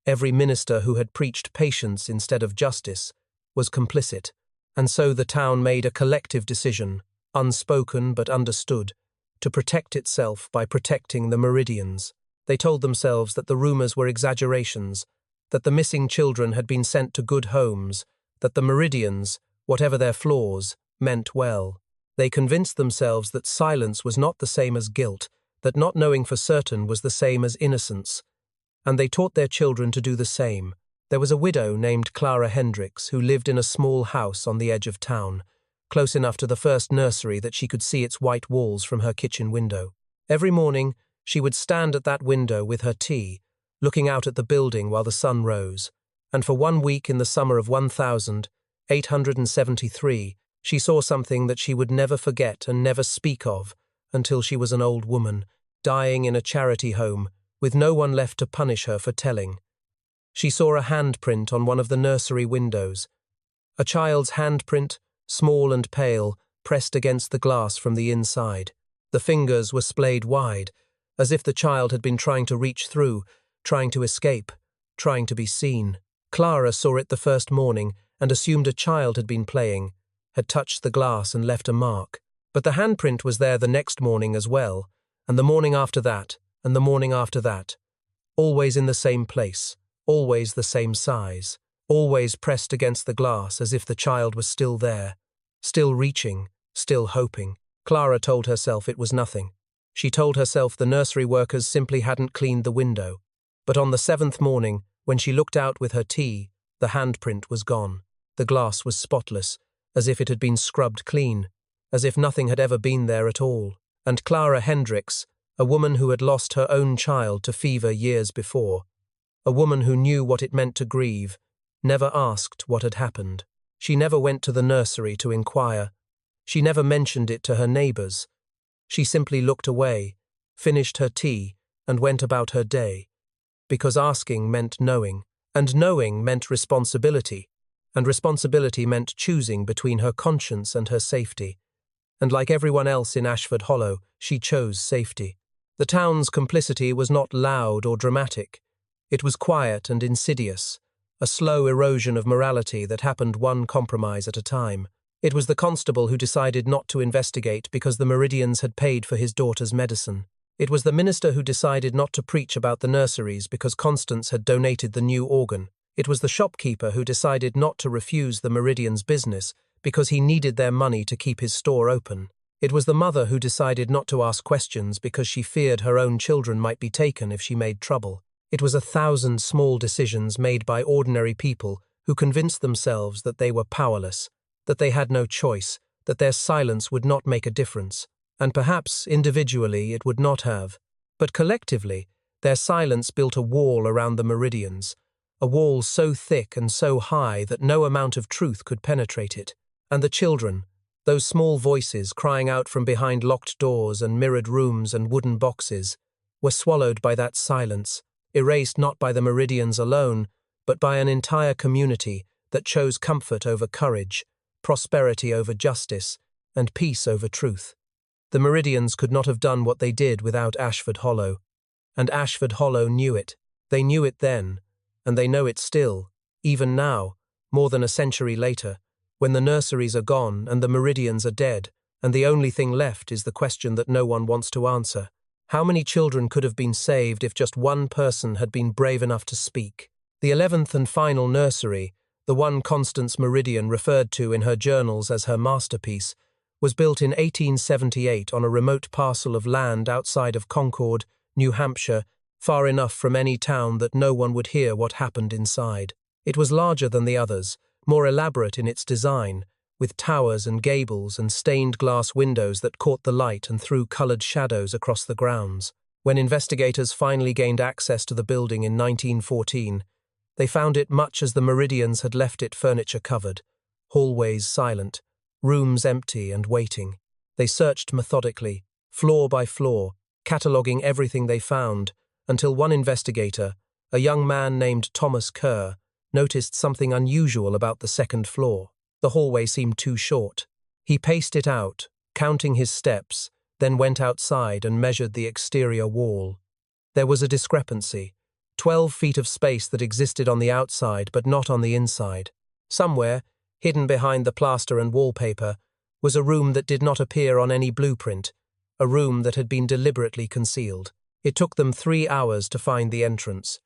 [SPEAKER 1] every minister who had preached patience instead of justice, was complicit. And so the town made a collective decision, unspoken but understood, to protect itself by protecting the Meridians. They told themselves that the rumours were exaggerations, that the missing children had been sent to good homes, that the Meridians, whatever their flaws, meant well. They convinced themselves that silence was not the same as guilt, that not knowing for certain was the same as innocence. And they taught their children to do the same. There was a widow named Clara Hendricks who lived in a small house on the edge of town, close enough to the first nursery that she could see its white walls from her kitchen window. Every morning, she would stand at that window with her tea, looking out at the building while the sun rose, and for 1 week in the summer of 1873, she saw something that she would never forget and never speak of until she was an old woman, dying in a charity home, with no one left to punish her for telling. She saw a handprint on one of the nursery windows, a child's handprint, small and pale, pressed against the glass from the inside. The fingers were splayed wide, as if the child had been trying to reach through, trying to escape, trying to be seen. Clara saw it the first morning and assumed a child had been playing, had touched the glass and left a mark. But the handprint was there the next morning as well, and the morning after that, and the morning after that. Always in the same place, always the same size, always pressed against the glass as if the child was still there, still reaching, still hoping. Clara told herself it was nothing. She told herself the nursery workers simply hadn't cleaned the window. But on the 7th morning, when she looked out with her tea, the handprint was gone. The glass was spotless, as if it had been scrubbed clean, as if nothing had ever been there at all. And Clara Hendricks, a woman who had lost her own child to fever years before, a woman who knew what it meant to grieve, never asked what had happened. She never went to the nursery to inquire. She never mentioned it to her neighbours. She simply looked away, finished her tea, and went about her day. Because asking meant knowing, and knowing meant responsibility, and responsibility meant choosing between her conscience and her safety. And like everyone else in Ashford Hollow, she chose safety. The town's complicity was not loud or dramatic. It was quiet and insidious, a slow erosion of morality that happened one compromise at a time. It was the constable who decided not to investigate because the Meridians had paid for his daughter's medicine. It was the minister who decided not to preach about the nurseries because Constance had donated the new organ. It was the shopkeeper who decided not to refuse the Meridian's business because he needed their money to keep his store open. It was the mother who decided not to ask questions because she feared her own children might be taken if she made trouble. It was 1,000 small decisions made by ordinary people who convinced themselves that they were powerless, that they had no choice, that their silence would not make a difference. And perhaps, individually, it would not have. But collectively, their silence built a wall around the Meridians, a wall so thick and so high that no amount of truth could penetrate it. And the children, those small voices crying out from behind locked doors and mirrored rooms and wooden boxes, were swallowed by that silence, erased not by the Meridians alone, but by an entire community that chose comfort over courage, prosperity over justice, and peace over truth. The Meridians could not have done what they did without Ashford Hollow, and Ashford Hollow knew it. They knew it then, and they know it still, even now, more than a century later, when the nurseries are gone and the Meridians are dead, and the only thing left is the question that no one wants to answer. How many children could have been saved if just one person had been brave enough to speak? The 11th and final nursery, the one Constance Meridian referred to in her journals as her masterpiece, was built in 1878 on a remote parcel of land outside of Concord, New Hampshire, far enough from any town that no one would hear what happened inside. It was larger than the others, more elaborate in its design, with towers and gables and stained glass windows that caught the light and threw coloured shadows across the grounds. When investigators finally gained access to the building in 1914, they found it much as the Meridians had left it, furniture covered, hallways silent, rooms empty and waiting. They searched methodically, floor by floor, cataloguing everything they found, until one investigator, a young man named Thomas Kerr, noticed something unusual about the second floor. The hallway seemed too short. He paced it out, counting his steps, then went outside and measured the exterior wall. There was a discrepancy, 12 feet of space that existed on the outside but not on the inside. Somewhere, hidden behind the plaster and wallpaper, was a room that did not appear on any blueprint, a room that had been deliberately concealed. It took them 3 hours to find the entrance.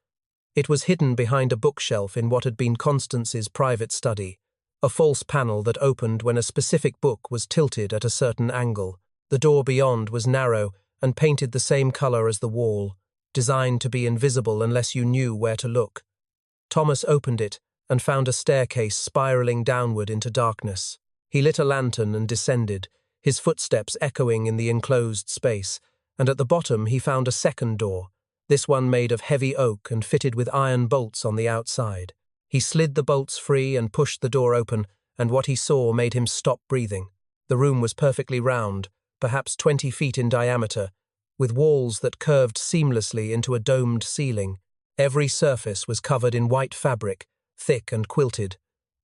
[SPEAKER 1] It was hidden behind a bookshelf in what had been Constance's private study, a false panel that opened when a specific book was tilted at a certain angle. The door beyond was narrow and painted the same color as the wall, designed to be invisible unless you knew where to look. Thomas opened it and found a staircase spiraling downward into darkness. He lit a lantern and descended, his footsteps echoing in the enclosed space, and at the bottom he found a second door, this one made of heavy oak and fitted with iron bolts on the outside. He slid the bolts free and pushed the door open, and what he saw made him stop breathing. The room was perfectly round, perhaps 20 feet in diameter, with walls that curved seamlessly into a domed ceiling. Every surface was covered in white fabric, thick and quilted,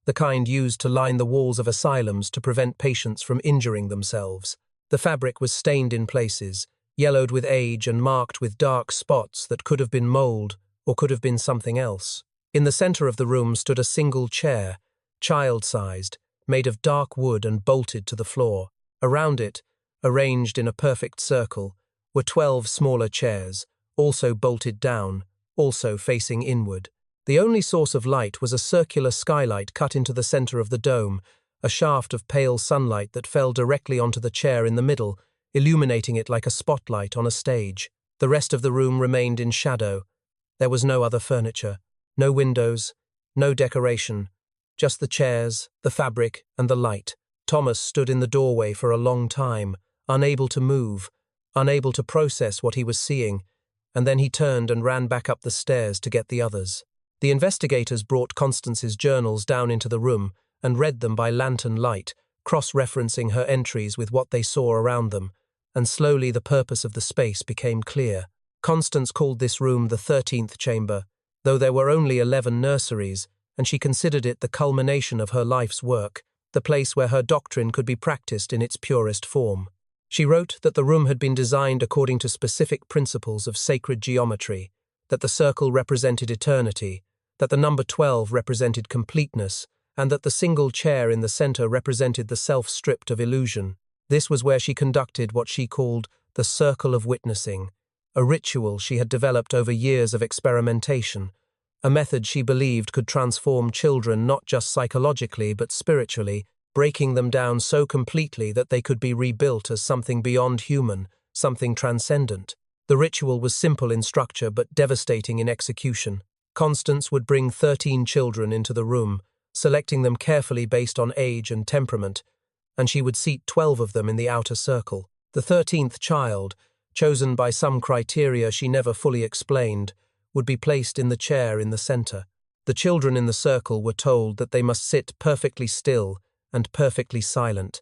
[SPEAKER 1] the kind used to line the walls of asylums to prevent patients from injuring themselves. The fabric was stained in places, yellowed with age and marked with dark spots that could have been mold or could have been something else. In the center of the room stood a single chair, child-sized, made of dark wood and bolted to the floor. Around it, arranged in a perfect circle, were 12 smaller chairs, also bolted down, also facing inward. The only source of light was a circular skylight cut into the center of the dome, a shaft of pale sunlight that fell directly onto the chair in the middle, illuminating it like a spotlight on a stage. The rest of the room remained in shadow. There was no other furniture, no windows, no decoration, just the chairs, the fabric, and the light. Thomas stood in the doorway for a long time, unable to move, unable to process what he was seeing, and then he turned and ran back up the stairs to get the others. The investigators brought Constance's journals down into the room and read them by lantern light, cross-referencing her entries with what they saw around them, and slowly the purpose of the space became clear. Constance called this room the 13th chamber, though there were only 11 nurseries, and she considered it the culmination of her life's work, the place where her doctrine could be practiced in its purest form. She wrote that the room had been designed according to specific principles of sacred geometry, that the circle represented eternity, that the number 12 represented completeness, and that the single chair in the center represented the self stripped of illusion. This was where she conducted what she called the circle of witnessing, a ritual she had developed over years of experimentation, a method she believed could transform children not just psychologically but spiritually, breaking them down so completely that they could be rebuilt as something beyond human, something transcendent. The ritual was simple in structure but devastating in execution. Constance would bring 13 children into the room, selecting them carefully based on age and temperament, and she would seat 12 of them in the outer circle. The 13th child, chosen by some criteria she never fully explained, would be placed in the chair in the center. The children in the circle were told that they must sit perfectly still and perfectly silent,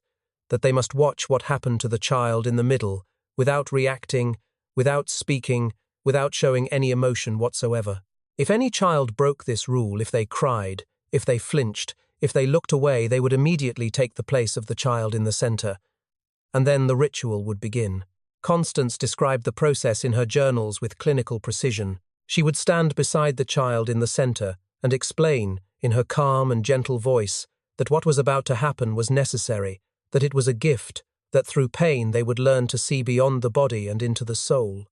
[SPEAKER 1] that they must watch what happened to the child in the middle, without reacting, without speaking, without showing any emotion whatsoever. If any child broke this rule, if they cried, if they flinched, if they looked away, they would immediately take the place of the child in the center. And then the ritual would begin. Constance described the process in her journals with clinical precision. She would stand beside the child in the center and explain, in her calm and gentle voice, that what was about to happen was necessary, that it was a gift, that through pain they would learn to see beyond the body and into the soul.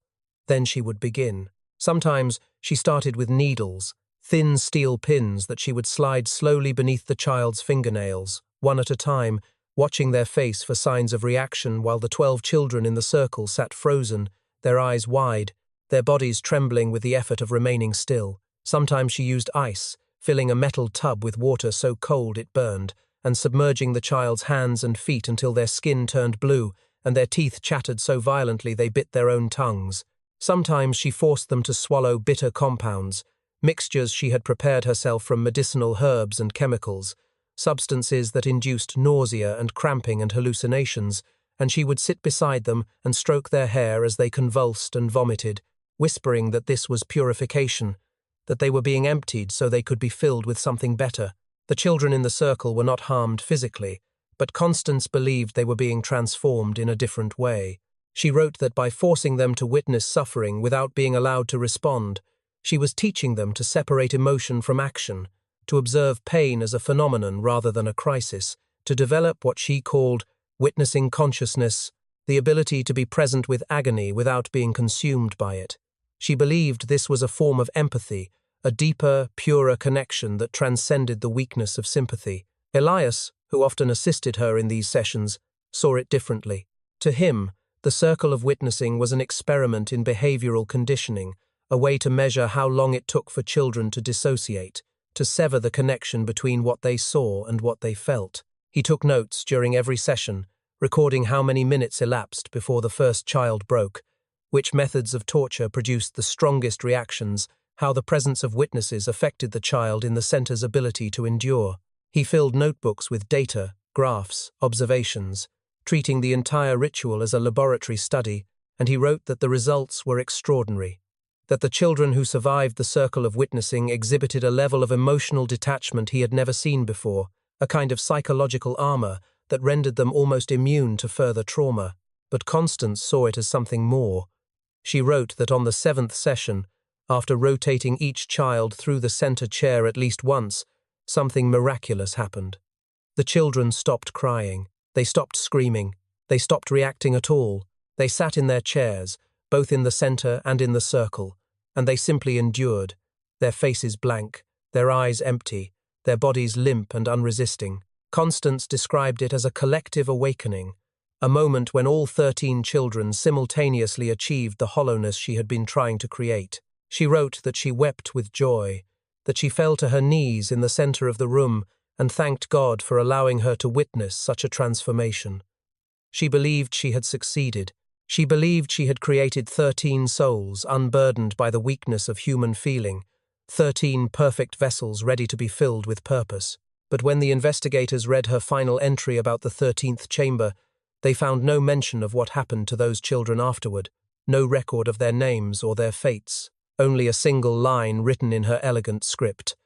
[SPEAKER 1] Then she would begin. Sometimes she started with needles, thin steel pins that she would slide slowly beneath the child's fingernails, one at a time, watching their face for signs of reaction while the 12 children in the circle sat frozen, their eyes wide, their bodies trembling with the effort of remaining still. Sometimes she used ice, filling a metal tub with water so cold it burned, and submerging the child's hands and feet until their skin turned blue and their teeth chattered so violently they bit their own tongues. Sometimes she forced them to swallow bitter compounds, mixtures she had prepared herself from medicinal herbs and chemicals, substances that induced nausea and cramping and hallucinations, and she would sit beside them and stroke their hair as they convulsed and vomited, whispering that this was purification, that they were being emptied so they could be filled with something better. The children in the circle were not harmed physically, but Constance believed they were being transformed in a different way. She wrote that by forcing them to witness suffering without being allowed to respond, she was teaching them to separate emotion from action, to observe pain as a phenomenon rather than a crisis, to develop what she called witnessing consciousness, the ability to be present with agony without being consumed by it. She believed this was a form of empathy, a deeper, purer connection that transcended the weakness of sympathy. Elias, who often assisted her in these sessions, saw it differently. To him, the circle of witnessing was an experiment in behavioral conditioning, a way to measure how long it took for children to dissociate, to sever the connection between what they saw and what they felt. He took notes during every session, recording how many minutes elapsed before the first child broke, which methods of torture produced the strongest reactions, how the presence of witnesses affected the child in the center's ability to endure. He filled notebooks with data, graphs, observations, treating the entire ritual as a laboratory study, and he wrote that the results were extraordinary, that the children who survived the circle of witnessing exhibited a level of emotional detachment he had never seen before, a kind of psychological armor that rendered them almost immune to further trauma. But Constance saw it as something more. She wrote that on the 7th session, after rotating each child through the center chair at least once, something miraculous happened. The children stopped crying. They stopped screaming. They stopped reacting at all. They sat in their chairs, both in the center and in the circle, and they simply endured, their faces blank, their eyes empty, their bodies limp and unresisting. Constance described it as a collective awakening, a moment when all 13 children simultaneously achieved the hollowness she had been trying to create. She wrote that she wept with joy, that she fell to her knees in the center of the room and thanked God for allowing her to witness such a transformation. She believed she had succeeded. She believed she had created 13 souls unburdened by the weakness of human feeling, 13 perfect vessels ready to be filled with purpose. But when the investigators read her final entry about the 13th chamber, they found no mention of what happened to those children afterward, no record of their names or their fates, only a single line written in her elegant script.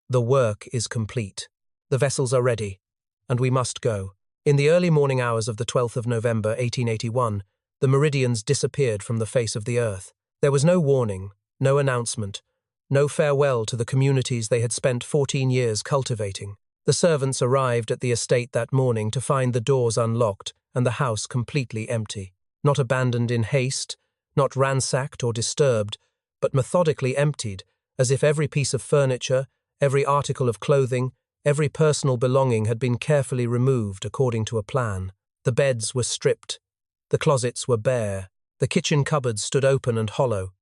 [SPEAKER 1] The work is complete. The vessels are ready, and we must go. In the early morning hours of the 12th of November, 1881, the Meridians disappeared from the face of the earth. There was no warning, no announcement, no farewell to the communities they had spent 14 years cultivating. The servants arrived at the estate that morning to find the doors unlocked and the house completely empty. not abandoned in haste, not ransacked or disturbed, but methodically emptied, as if every piece of furniture, every article of clothing, every personal belonging had been carefully removed according to a plan. The beds were stripped. The closets were bare. The kitchen cupboards stood open and hollow.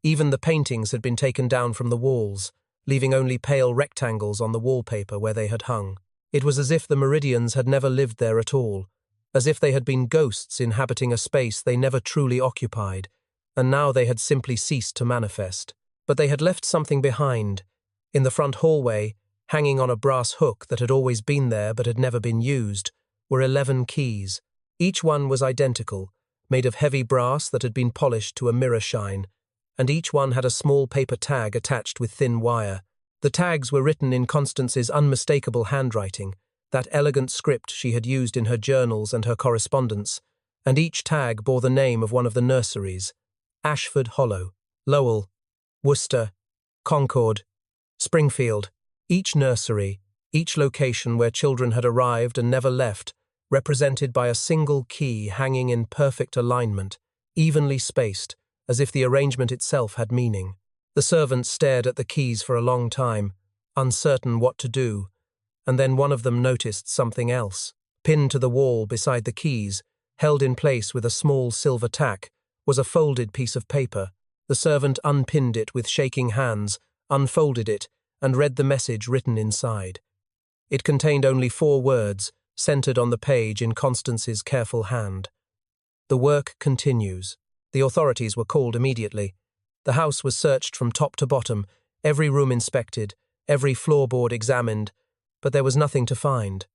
[SPEAKER 1] Even the paintings had been taken down from the walls, leaving only pale rectangles on the wallpaper where they had hung. It was as if the Meridians had never lived there at all, as if they had been ghosts inhabiting a space they never truly occupied, and now they had simply ceased to manifest. But they had left something behind. In the front hallway, hanging on a brass hook that had always been there but had never been used, were 11 keys. Each one was identical, made of heavy brass that had been polished to a mirror shine, and each one had a small paper tag attached with thin wire. The tags were written in Constance's unmistakable handwriting, that elegant script she had used in her journals and her correspondence, and each tag bore the name of one of the nurseries: Ashford Hollow, Lowell, Worcester, Concord, Springfield. Each nursery, each location where children had arrived and never left, represented by a single key hanging in perfect alignment, evenly spaced, as if the arrangement itself had meaning. The servants stared at the keys for a long time, uncertain what to do, and then one of them noticed something else. Pinned to the wall beside the keys, held in place with a small silver tack, was a folded piece of paper. The servant unpinned it with shaking hands, unfolded it, and read the message written inside. It contained only 4 words, centered on the page in Constance's careful hand. The work continues. The authorities were called immediately. The house was searched from top to bottom, every room inspected, every floorboard examined, but there was nothing to find.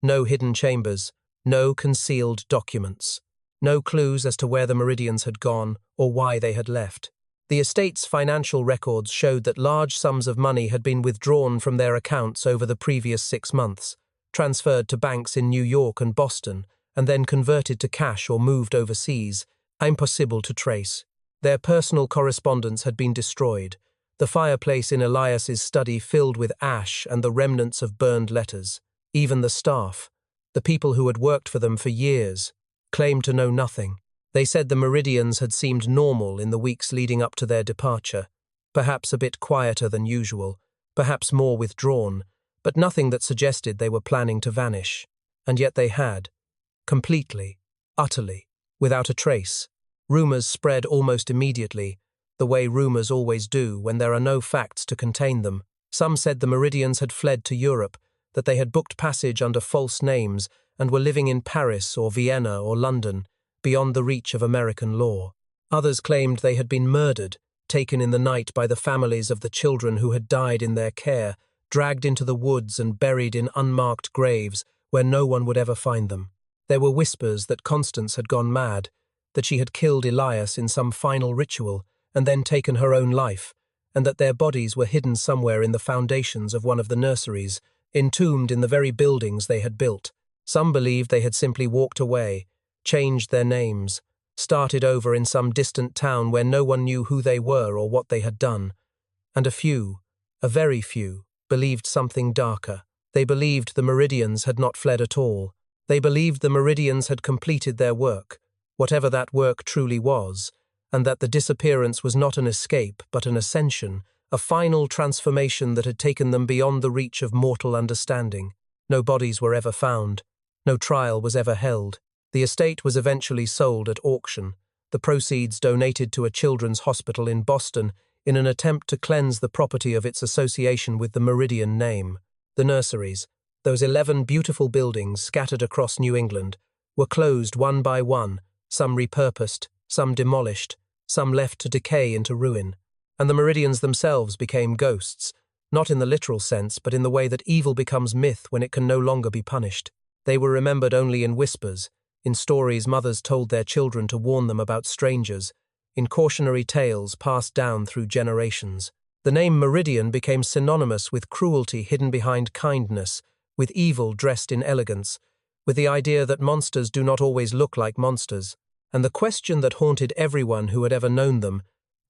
[SPEAKER 1] No hidden chambers, no concealed documents, no clues as to where the Meridians had gone or why they had left. The estate's financial records showed that large sums of money had been withdrawn from their accounts over the previous 6 months, transferred to banks in New York and Boston, and then converted to cash or moved overseas, impossible to trace. Their personal correspondence had been destroyed, the fireplace in Elias's study filled with ash and the remnants of burned letters. Even the staff, the people who had worked for them for years, claimed to know nothing. They said the Meridians had seemed normal in the weeks leading up to their departure, perhaps a bit quieter than usual, perhaps more withdrawn, but nothing that suggested they were planning to vanish. And yet they had, completely, utterly, without a trace. Rumors spread almost immediately, the way rumors always do when there are no facts to contain them. Some said the Meridians had fled to Europe, that they had booked passage under false names and were living in Paris or Vienna or London, beyond the reach of American law. Others claimed they had been murdered, taken in the night by the families of the children who had died in their care, dragged into the woods and buried in unmarked graves where no one would ever find them. There were whispers that Constance had gone mad, that she had killed Elias in some final ritual and then taken her own life, and that their bodies were hidden somewhere in the foundations of one of the nurseries, entombed in the very buildings they had built. Some believed they had simply walked away, changed their names, started over in some distant town where no one knew who they were or what they had done. And a few, a very few, believed something darker. They believed the Meridians had not fled at all. They believed the Meridians had completed their work, whatever that work truly was, and that the disappearance was not an escape but an ascension, a final transformation that had taken them beyond the reach of mortal understanding. No bodies were ever found. No trial was ever held. The estate was eventually sold at auction, the proceeds donated to a children's hospital in Boston in an attempt to cleanse the property of its association with the Meridian name. The nurseries, those 11 beautiful buildings scattered across New England, were closed one by one, some repurposed, some demolished, some left to decay into ruin. And the Meridians themselves became ghosts, not in the literal sense, but in the way that evil becomes myth when it can no longer be punished. They were remembered only in whispers, in stories mothers told their children to warn them about strangers, in cautionary tales passed down through generations. The name Meridian became synonymous with cruelty hidden behind kindness, with evil dressed in elegance, with the idea that monsters do not always look like monsters. And the question that haunted everyone who had ever known them,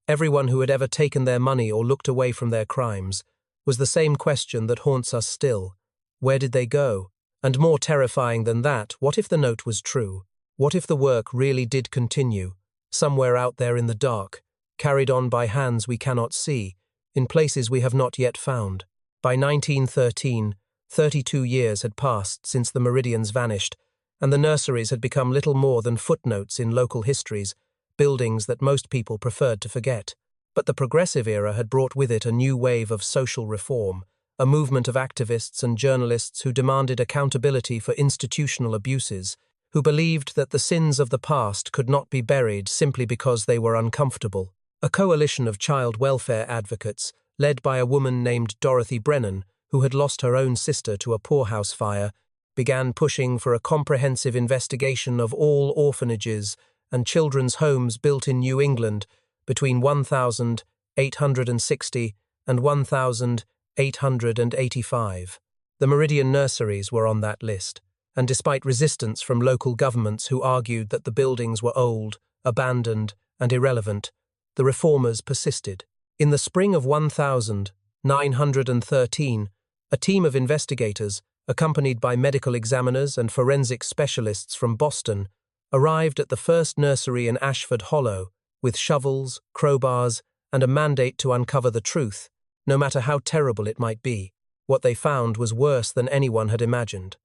[SPEAKER 1] everyone who had ever taken their money or looked away from their crimes, was the same question that haunts us still. Where did they go? And more terrifying than that, what if the note was true? What if the work really did continue, somewhere out there in the dark, carried on by hands we cannot see, in places we have not yet found? By 1913, 32 years had passed since the Meridians vanished, and the nurseries had become little more than footnotes in local histories, buildings that most people preferred to forget. But the progressive era had brought with it a new wave of social reform, a movement of activists and journalists who demanded accountability for institutional abuses, who believed that the sins of the past could not be buried simply because they were uncomfortable. A coalition of child welfare advocates, led by a woman named Dorothy Brennan, who had lost her own sister to a poorhouse fire, began pushing for a comprehensive investigation of all orphanages and children's homes built in New England between 1860 and 1885. The Meridian nurseries were on that list, and despite resistance from local governments who argued that the buildings were old, abandoned, and irrelevant, the reformers persisted. In the spring of 1913, a team of investigators, accompanied by medical examiners and forensic specialists from Boston, arrived at the first nursery in Ashford Hollow with shovels, crowbars, and a mandate to uncover the truth, no matter how terrible it might be. What they found was worse than anyone had imagined.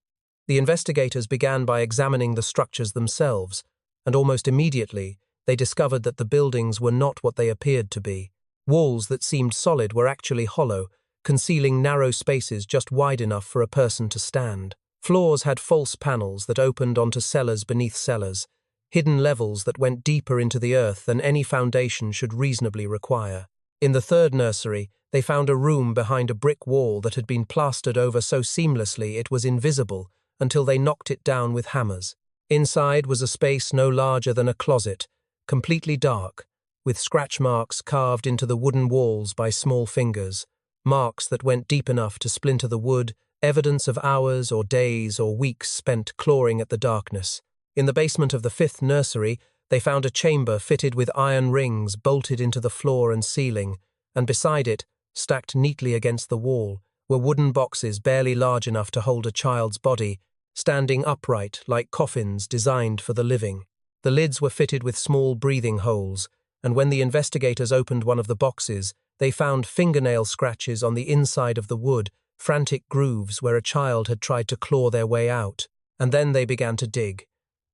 [SPEAKER 1] The investigators began by examining the structures themselves, and almost immediately they discovered that the buildings were not what they appeared to be. Walls that seemed solid were actually hollow, concealing narrow spaces just wide enough for a person to stand. Floors had false panels that opened onto cellars beneath cellars, hidden levels that went deeper into the earth than any foundation should reasonably require. In the third nursery, they found a room behind a brick wall that had been plastered over so seamlessly it was invisible until they knocked it down with hammers. Inside was a space no larger than a closet, completely dark, with scratch marks carved into the wooden walls by small fingers, marks that went deep enough to splinter the wood, evidence of hours or days or weeks spent clawing at the darkness. In the basement of the fifth nursery, they found a chamber fitted with iron rings bolted into the floor and ceiling, and beside it, stacked neatly against the wall, were wooden boxes barely large enough to hold a child's body, standing upright like coffins designed for the living. The lids were fitted with small breathing holes, and when the investigators opened one of the boxes, they found fingernail scratches on the inside of the wood, frantic grooves where a child had tried to claw their way out. And then they began to dig.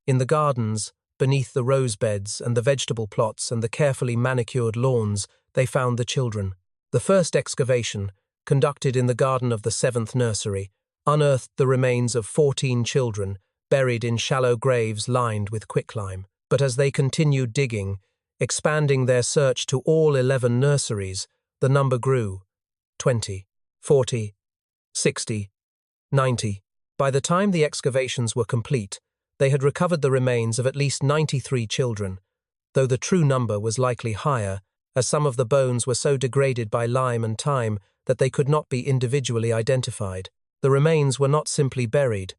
[SPEAKER 1] In the gardens, beneath the rose beds and the vegetable plots and the carefully manicured lawns, they found the children. The first excavation, conducted in the garden of the seventh nursery, unearthed the remains of 14 children, buried in shallow graves lined with quicklime. But as they continued digging, expanding their search to all 11 nurseries, the number grew. 20, 40, 60, 90. By the time the excavations were complete, they had recovered the remains of at least 93 children, though the true number was likely higher, as some of the bones were so degraded by lime and time that they could not be individually identified. The remains were not simply buried.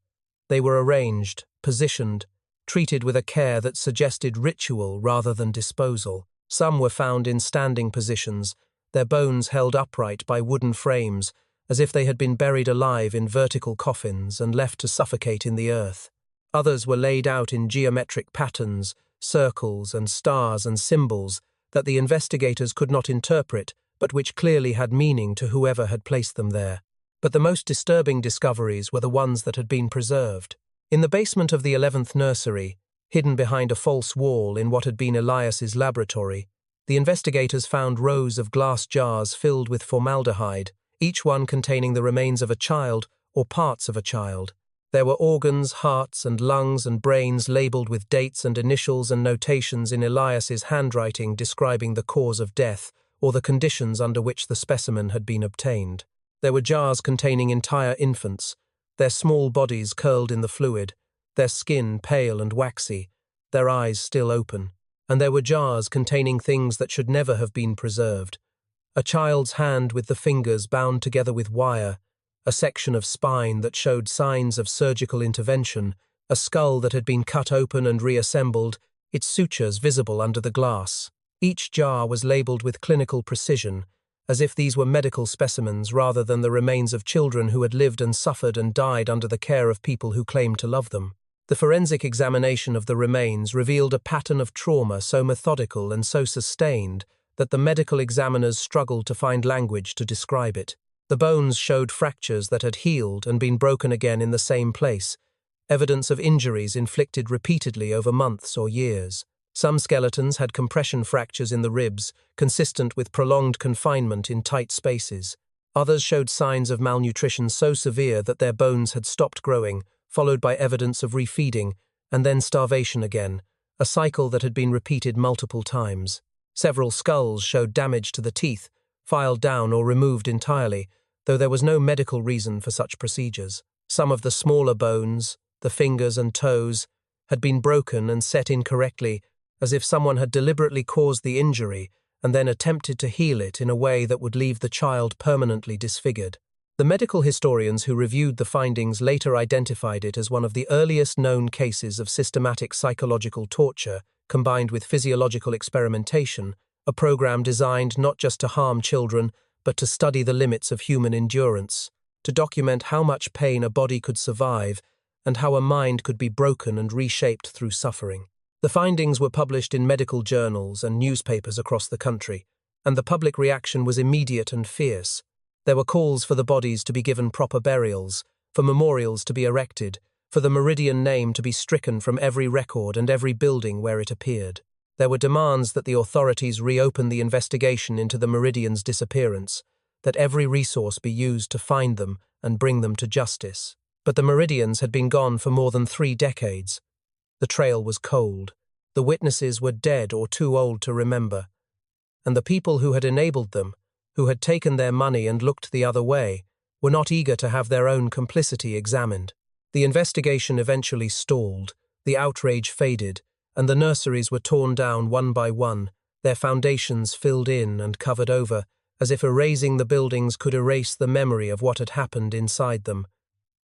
[SPEAKER 1] They were arranged, positioned, treated with a care that suggested ritual rather than disposal. Some were found in standing positions, their bones held upright by wooden frames, as if they had been buried alive in vertical coffins and left to suffocate in the earth. Others were laid out in geometric patterns, circles and stars and symbols that the investigators could not interpret, but which clearly had meaning to whoever had placed them there. But the most disturbing discoveries were the ones that had been preserved. In the basement of the 11th nursery, hidden behind a false wall in what had been Elias's laboratory, the investigators found rows of glass jars filled with formaldehyde, each one containing the remains of a child or parts of a child. There were organs, hearts and lungs and brains labeled with dates and initials and notations in Elias's handwriting describing the cause of death or the conditions under which the specimen had been obtained. There were jars containing entire infants, their small bodies curled in the fluid, their skin pale and waxy, their eyes still open. And there were jars containing things that should never have been preserved. A child's hand with the fingers bound together with wire, a section of spine that showed signs of surgical intervention, a skull that had been cut open and reassembled, its sutures visible under the glass. Each jar was labelled with clinical precision, as if these were medical specimens rather than the remains of children who had lived and suffered and died under the care of people who claimed to love them. The The forensic examination of the remains revealed a pattern of trauma so methodical and so sustained that the medical examiners struggled to find language to describe it. The bones showed fractures that had healed and been broken again in the same place, evidence of injuries inflicted repeatedly over months or years. Some skeletons had compression fractures in the ribs, consistent with prolonged confinement in tight spaces. Others showed signs of malnutrition so severe that their bones had stopped growing, followed by evidence of refeeding, and then starvation again, a cycle that had been repeated multiple times. Several skulls showed damage to the teeth, filed down or removed entirely, though there was no medical reason for such procedures. Some of the smaller bones, the fingers and toes, had been broken and set incorrectly, as if someone had deliberately caused the injury and then attempted to heal it in a way that would leave the child permanently disfigured. The medical historians who reviewed the findings later identified it as one of the earliest known cases of systematic psychological torture combined with physiological experimentation, a program designed not just to harm children, but to study the limits of human endurance, to document how much pain a body could survive and how a mind could be broken and reshaped through suffering. The findings were published in medical journals and newspapers across the country, and the public reaction was immediate and fierce. There were calls for the bodies to be given proper burials, for memorials to be erected, for the Meridian name to be stricken from every record and every building where it appeared. There were demands that the authorities reopen the investigation into the Meridian's disappearance, that every resource be used to find them and bring them to justice. But the Meridians had been gone for more than 3 decades. The trail was cold. The witnesses were dead or too old to remember. And the people who had enabled them, who had taken their money and looked the other way, were not eager to have their own complicity examined. The investigation eventually stalled, the outrage faded, and the nurseries were torn down one by one, their foundations filled in and covered over, as if erasing the buildings could erase the memory of what had happened inside them.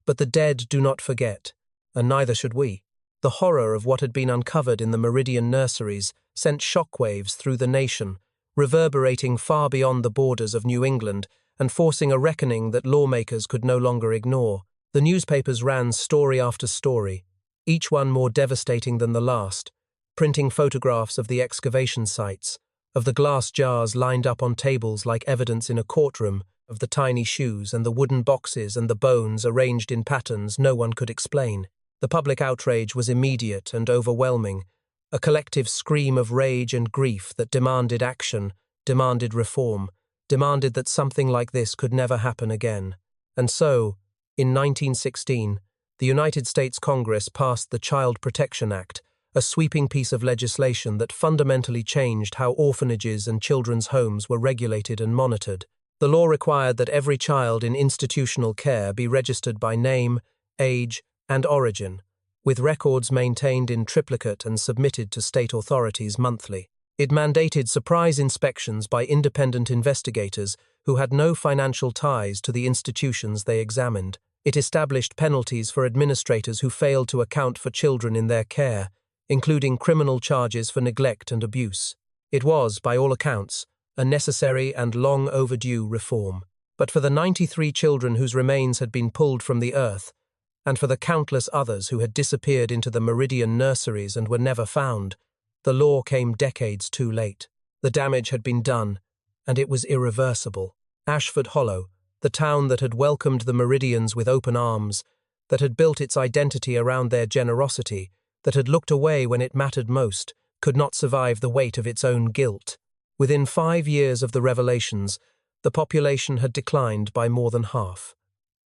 [SPEAKER 1] But the dead do not forget, and neither should we. The horror of what had been uncovered in the Meridian nurseries sent shockwaves through the nation, reverberating far beyond the borders of New England and forcing a reckoning that lawmakers could no longer ignore. The newspapers ran story after story, each one more devastating than the last, printing photographs of the excavation sites, of the glass jars lined up on tables like evidence in a courtroom, of the tiny shoes and the wooden boxes and the bones arranged in patterns no one could explain. The public outrage was immediate and overwhelming, a collective scream of rage and grief that demanded action, demanded reform, demanded that something like this could never happen again. And so, in 1916, the United States Congress passed the Child Protection Act, a sweeping piece of legislation that fundamentally changed how orphanages and children's homes were regulated and monitored. The law required that every child in institutional care be registered by name, age, and origin, with records maintained in triplicate and submitted to state authorities monthly. It mandated surprise inspections by independent investigators who had no financial ties to the institutions they examined. It established penalties for administrators who failed to account for children in their care, including criminal charges for neglect and abuse. It was, by all accounts, a necessary and long overdue reform. But for the 93 children whose remains had been pulled from the earth, and for the countless others who had disappeared into the Meridian nurseries and were never found, the law came decades too late. The damage had been done, and it was irreversible. Ashford Hollow, the town that had welcomed the Meridians with open arms, that had built its identity around their generosity, that had looked away when it mattered most, could not survive the weight of its own guilt. Within 5 years of the revelations, the population had declined by more than half.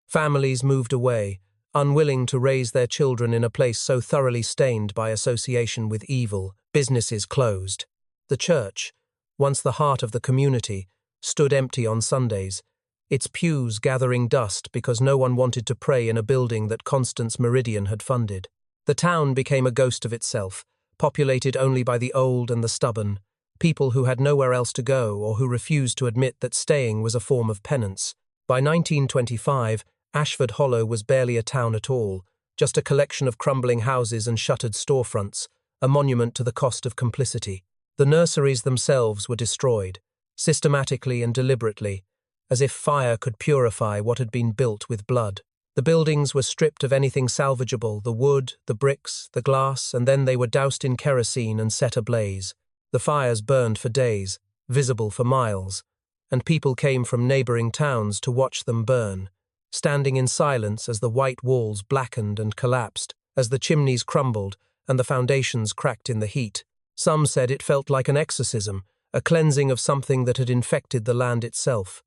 [SPEAKER 1] Families moved away, unwilling to raise their children in a place so thoroughly stained by association with evil. Businesses closed. The church, once the heart of the community, stood empty on Sundays, its pews gathering dust because no one wanted to pray in a building that Constance Meridian had funded. The town became a ghost of itself, populated only by the old and the stubborn, people who had nowhere else to go or who refused to admit that staying was a form of penance. By 1925, Ashford Hollow was barely a town at all, just a collection of crumbling houses and shuttered storefronts, a monument to the cost of complicity. The nurseries themselves were destroyed, systematically and deliberately, as if fire could purify what had been built with blood. The The buildings were stripped of anything salvageable, the wood, the bricks, the glass, and then they were doused in kerosene and set ablaze. The fires burned for days, visible for miles, and people came from neighboring towns to watch them burn, standing in silence as the white walls blackened and collapsed, as the chimneys crumbled and the foundations cracked in the heat. Some said it felt like an exorcism, a cleansing of something that had infected the land itself.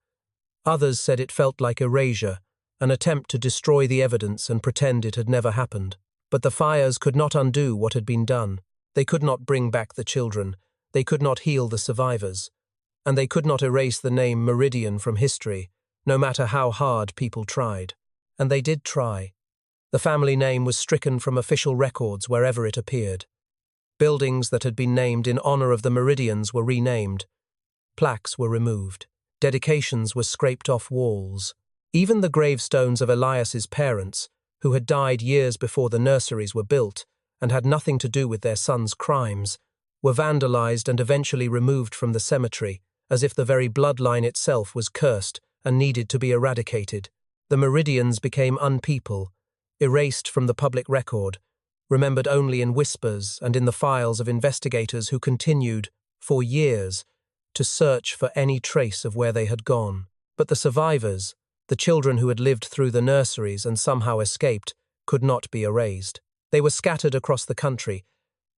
[SPEAKER 1] Others said it felt like erasure, an attempt to destroy the evidence and pretend it had never happened. But the fires could not undo what had been done. They could not bring back the children. They could not heal the survivors. And they could not erase the name Meridian from history, no matter how hard people tried. And they did try. The family name was stricken from official records wherever it appeared. Buildings that had been named in honor of the Meridians were renamed. Plaques were removed. Dedications were scraped off walls. Even the gravestones of Elias's parents, who had died years before the nurseries were built and had nothing to do with their son's crimes, were vandalized and eventually removed from the cemetery, as if the very bloodline itself was cursed and needed to be eradicated. The Meridians became unpeople, erased from the public record, remembered only in whispers and in the files of investigators who continued, for years, to search for any trace of where they had gone. But the survivors, the children who had lived through the nurseries and somehow escaped, could not be erased. They were scattered across the country,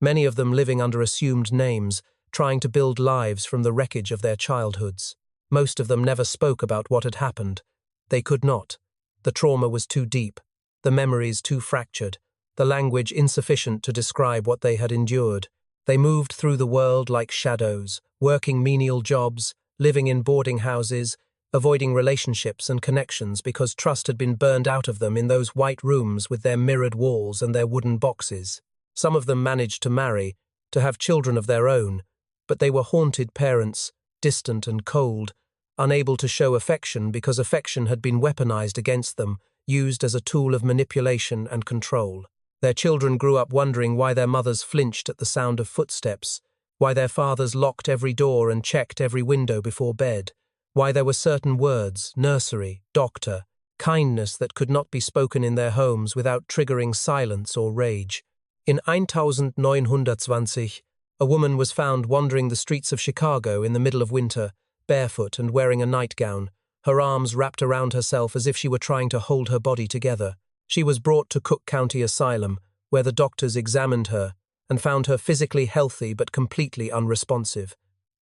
[SPEAKER 1] many of them living under assumed names, trying to build lives from the wreckage of their childhoods. Most of them never spoke about what had happened. They could not. The trauma was too deep, the memories too fractured, the language insufficient to describe what they had endured. They moved through the world like shadows, working menial jobs, living in boarding houses, avoiding relationships and connections because trust had been burned out of them in those white rooms with their mirrored walls and their wooden boxes. Some of them managed to marry, to have children of their own, but they were haunted parents, distant and cold, unable to show affection because affection had been weaponized against them, used as a tool of manipulation and control. Their children grew up wondering why their mothers flinched at the sound of footsteps, why their fathers locked every door and checked every window before bed, why there were certain words, nursery, doctor, kindness that could not be spoken in their homes without triggering silence or rage. In 1920, a woman was found wandering the streets of Chicago in the middle of winter, barefoot and wearing a nightgown, her arms wrapped around herself as if she were trying to hold her body together. She was brought to Cook County Asylum, where the doctors examined her and found her physically healthy but completely unresponsive.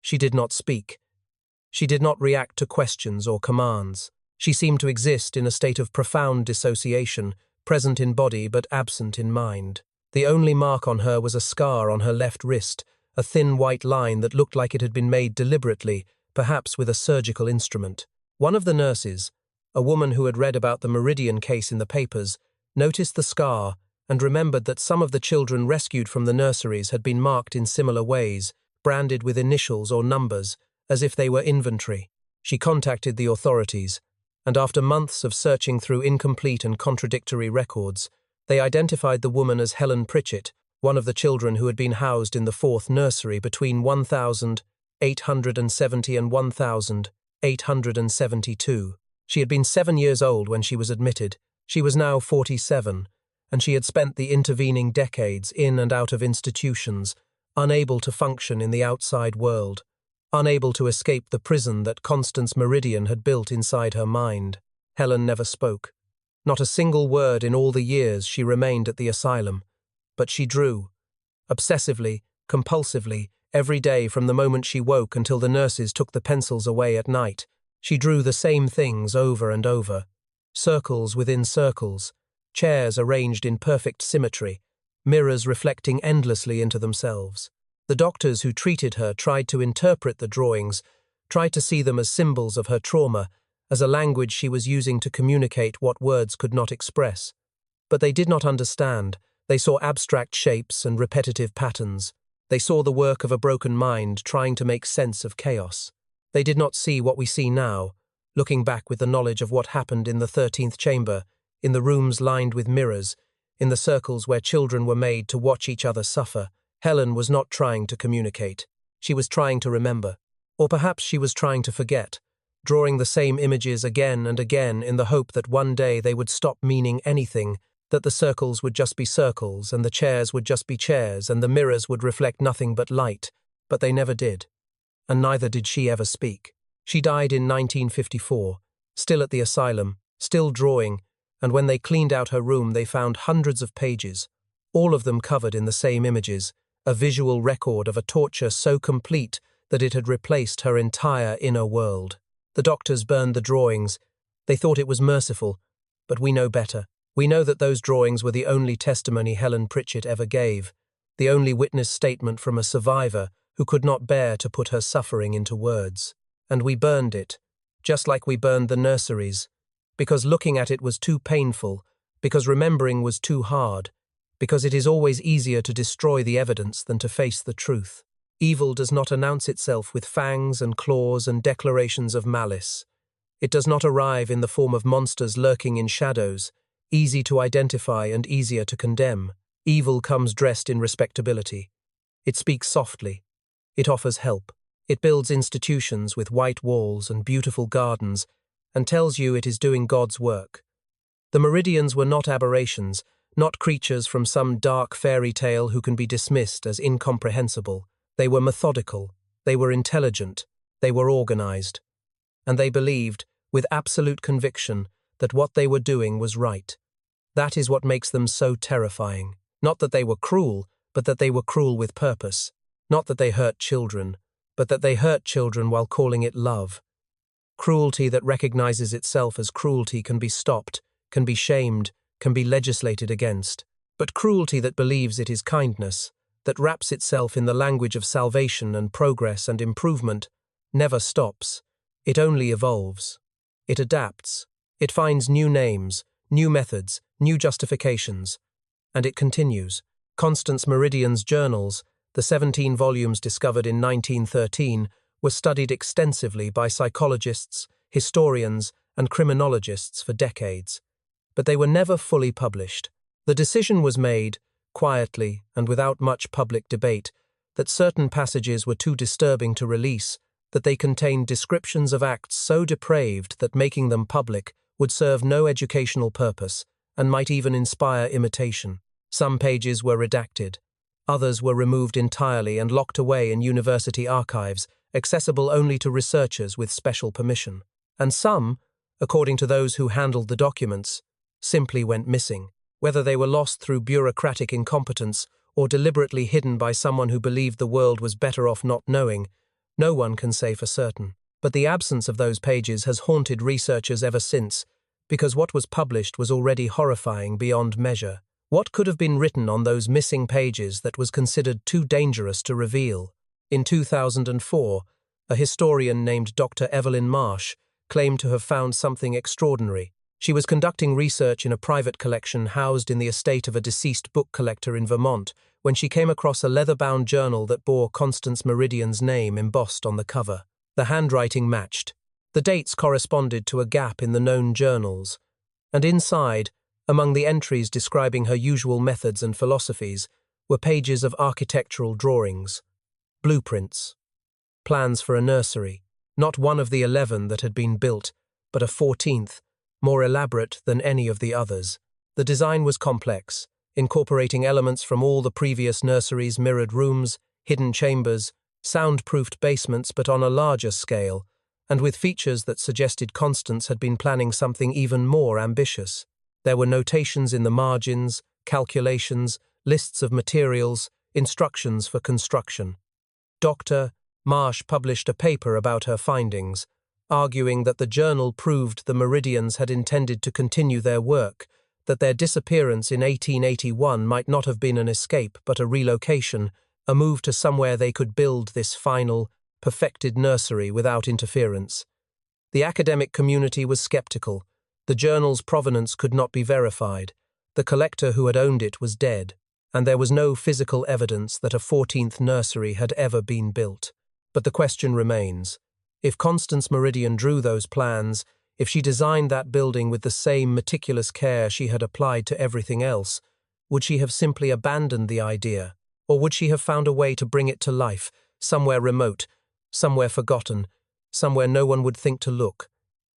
[SPEAKER 1] She did not speak. She did not react to questions or commands. She seemed to exist in a state of profound dissociation, present in body but absent in mind. The only mark on her was a scar on her left wrist, a thin white line that looked like it had been made deliberately, perhaps with a surgical instrument. One of the nurses, a woman who had read about the Meridian case in the papers, noticed the scar and remembered that some of the children rescued from the nurseries had been marked in similar ways, branded with initials or numbers, as if they were inventory. She contacted the authorities, and after months of searching through incomplete and contradictory records, they identified the woman as Helen Pritchett, one of the children who had been housed in the 4th nursery between 1870 and 1872. She had been 7 years old when she was admitted. She was now 47, and she had spent the intervening decades in and out of institutions, unable to function in the outside world, unable to escape the prison that Constance Meridian had built inside her mind. Helen never spoke. Not a single word in all the years she remained at the asylum, but she drew, obsessively, compulsively, every day from the moment she woke until the nurses took the pencils away at night. She drew the same things over and over, circles within circles, chairs arranged in perfect symmetry, mirrors reflecting endlessly into themselves. The doctors who treated her tried to interpret the drawings, tried to see them as symbols of her trauma, as a language she was using to communicate what words could not express. But they did not understand. They saw abstract shapes and repetitive patterns. They saw the work of a broken mind trying to make sense of chaos. They did not see what we see now, looking back with the knowledge of what happened in the 13th chamber, in the rooms lined with mirrors, in the circles where children were made to watch each other suffer. Helen was not trying to communicate. She was trying to remember. Or perhaps she was trying to forget. drawing the same images again and again in the hope that one day they would stop meaning anything, that the circles would just be circles, and the chairs would just be chairs, and the mirrors would reflect nothing but light. But they never did. And neither did she ever speak. She died in 1954, still at the asylum, still drawing, and when they cleaned out her room they found hundreds of pages, all of them covered in the same images, a visual record of a torture so complete that it had replaced her entire inner world. The doctors burned the drawings. They thought it was merciful, but we know better. We know that those drawings were the only testimony Helen Pritchett ever gave, the only witness statement from a survivor who could not bear to put her suffering into words. And we burned it, just like we burned the Nurseries, because looking at it was too painful, because remembering was too hard, because it is always easier to destroy the evidence than to face the truth. Evil does not announce itself with fangs and claws and declarations of malice. It does not arrive in the form of monsters lurking in shadows, easy to identify and easier to condemn. Evil comes dressed in respectability. It speaks softly. It offers help. It builds institutions with white walls and beautiful gardens and tells you it is doing God's work. The Meridians were not aberrations, not creatures from some dark fairy tale who can be dismissed as incomprehensible. They were methodical, they were intelligent, they were organized. And they believed, with absolute conviction, that what they were doing was right. That is what makes them so terrifying. Not that they were cruel, but that they were cruel with purpose. Not that they hurt children, but that they hurt children while calling it love. Cruelty that recognizes itself as cruelty can be stopped, can be shamed, can be legislated against. But cruelty that believes it is kindness, that wraps itself in the language of salvation and progress and improvement, never stops. It only evolves. It adapts. It finds new names, new methods, new justifications. And it continues. Constance Meridian's journals, the 17 volumes discovered in 1913, were studied extensively by psychologists, historians, and criminologists for decades. But they were never fully published. The decision was made, quietly and without much public debate, that certain passages were too disturbing to release, that they contained descriptions of acts so depraved that making them public would serve no educational purpose and might even inspire imitation. Some pages were redacted. Others were removed entirely and locked away in university archives, accessible only to researchers with special permission. And some, according to those who handled the documents, simply went missing, whether they were lost through bureaucratic incompetence or deliberately hidden by someone who believed the world was better off not knowing. No one can say for certain. But the absence of those pages has haunted researchers ever since, because what was published was already horrifying beyond measure. What could have been written on those missing pages that was considered too dangerous to reveal? In 2004, a historian named Dr. Evelyn Marsh claimed to have found something extraordinary. She was conducting research in a private collection housed in the estate of a deceased book collector in Vermont when she came across a leather-bound journal that bore Constance Meridian's name embossed on the cover. The handwriting matched. The dates corresponded to a gap in the known journals. And inside, among the entries describing her usual methods and philosophies, were pages of architectural drawings, blueprints, plans for a nursery, not one of the 11 that had been built, but a 14th, more elaborate than any of the others. The design was complex, incorporating elements from all the previous nurseries: mirrored rooms, hidden chambers, soundproofed basements, but on a larger scale, and with features that suggested Constance had been planning something even more ambitious. There were notations in the margins, calculations, lists of materials, instructions for construction. Dr. Marsh published a paper about her findings, arguing that the journal proved the Meridians had intended to continue their work, that their disappearance in 1881 might not have been an escape but a relocation, a move to somewhere they could build this final, perfected nursery without interference. The academic community was skeptical. The journal's provenance could not be verified. The collector who had owned it was dead, and there was no physical evidence that a 14th nursery had ever been built. But the question remains. If Constance Meridian drew those plans, if she designed that building with the same meticulous care she had applied to everything else, would she have simply abandoned the idea, or would she have found a way to bring it to life, somewhere remote, somewhere forgotten, somewhere no one would think to look.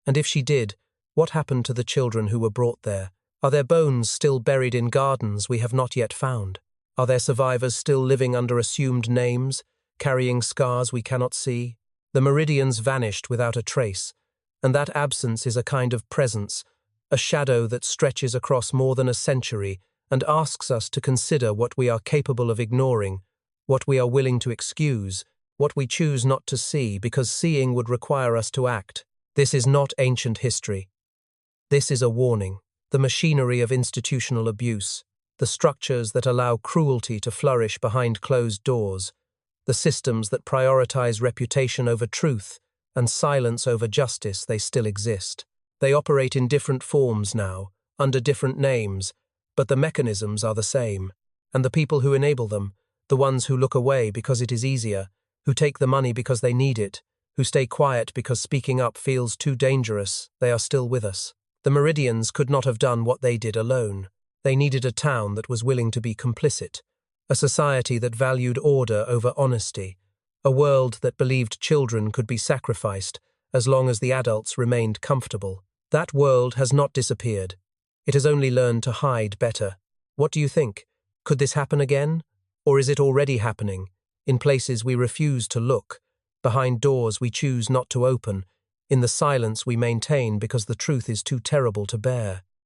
[SPEAKER 1] And if she did, what happened to the children who were brought there? Are their bones still buried in gardens we have not yet found? Are their survivors still living under assumed names, carrying scars we cannot see? The Meridians vanished without a trace, and that absence is a kind of presence, a shadow that stretches across more than a century and asks us to consider what we are capable of ignoring, what we are willing to excuse, what we choose not to see because seeing would require us to act. This is not ancient history. This is a warning. The machinery of institutional abuse, the structures that allow cruelty to flourish behind closed doors, the systems that prioritize reputation over truth and silence over justice, they still exist. They operate in different forms now, under different names, but the mechanisms are the same. And the people who enable them, the ones who look away because it is easier, who take the money because they need it, who stay quiet because speaking up feels too dangerous, they are still with us. The Meridians could not have done what they did alone. They needed a town that was willing to be complicit, a society that valued order over honesty, a world that believed children could be sacrificed as long as the adults remained comfortable. That world has not disappeared. It has only learned to hide better. What do you think? Could this happen again? Or is it already happening, in places we refuse to look, behind doors we choose not to open, in the silence we maintain because the truth is too terrible to bear?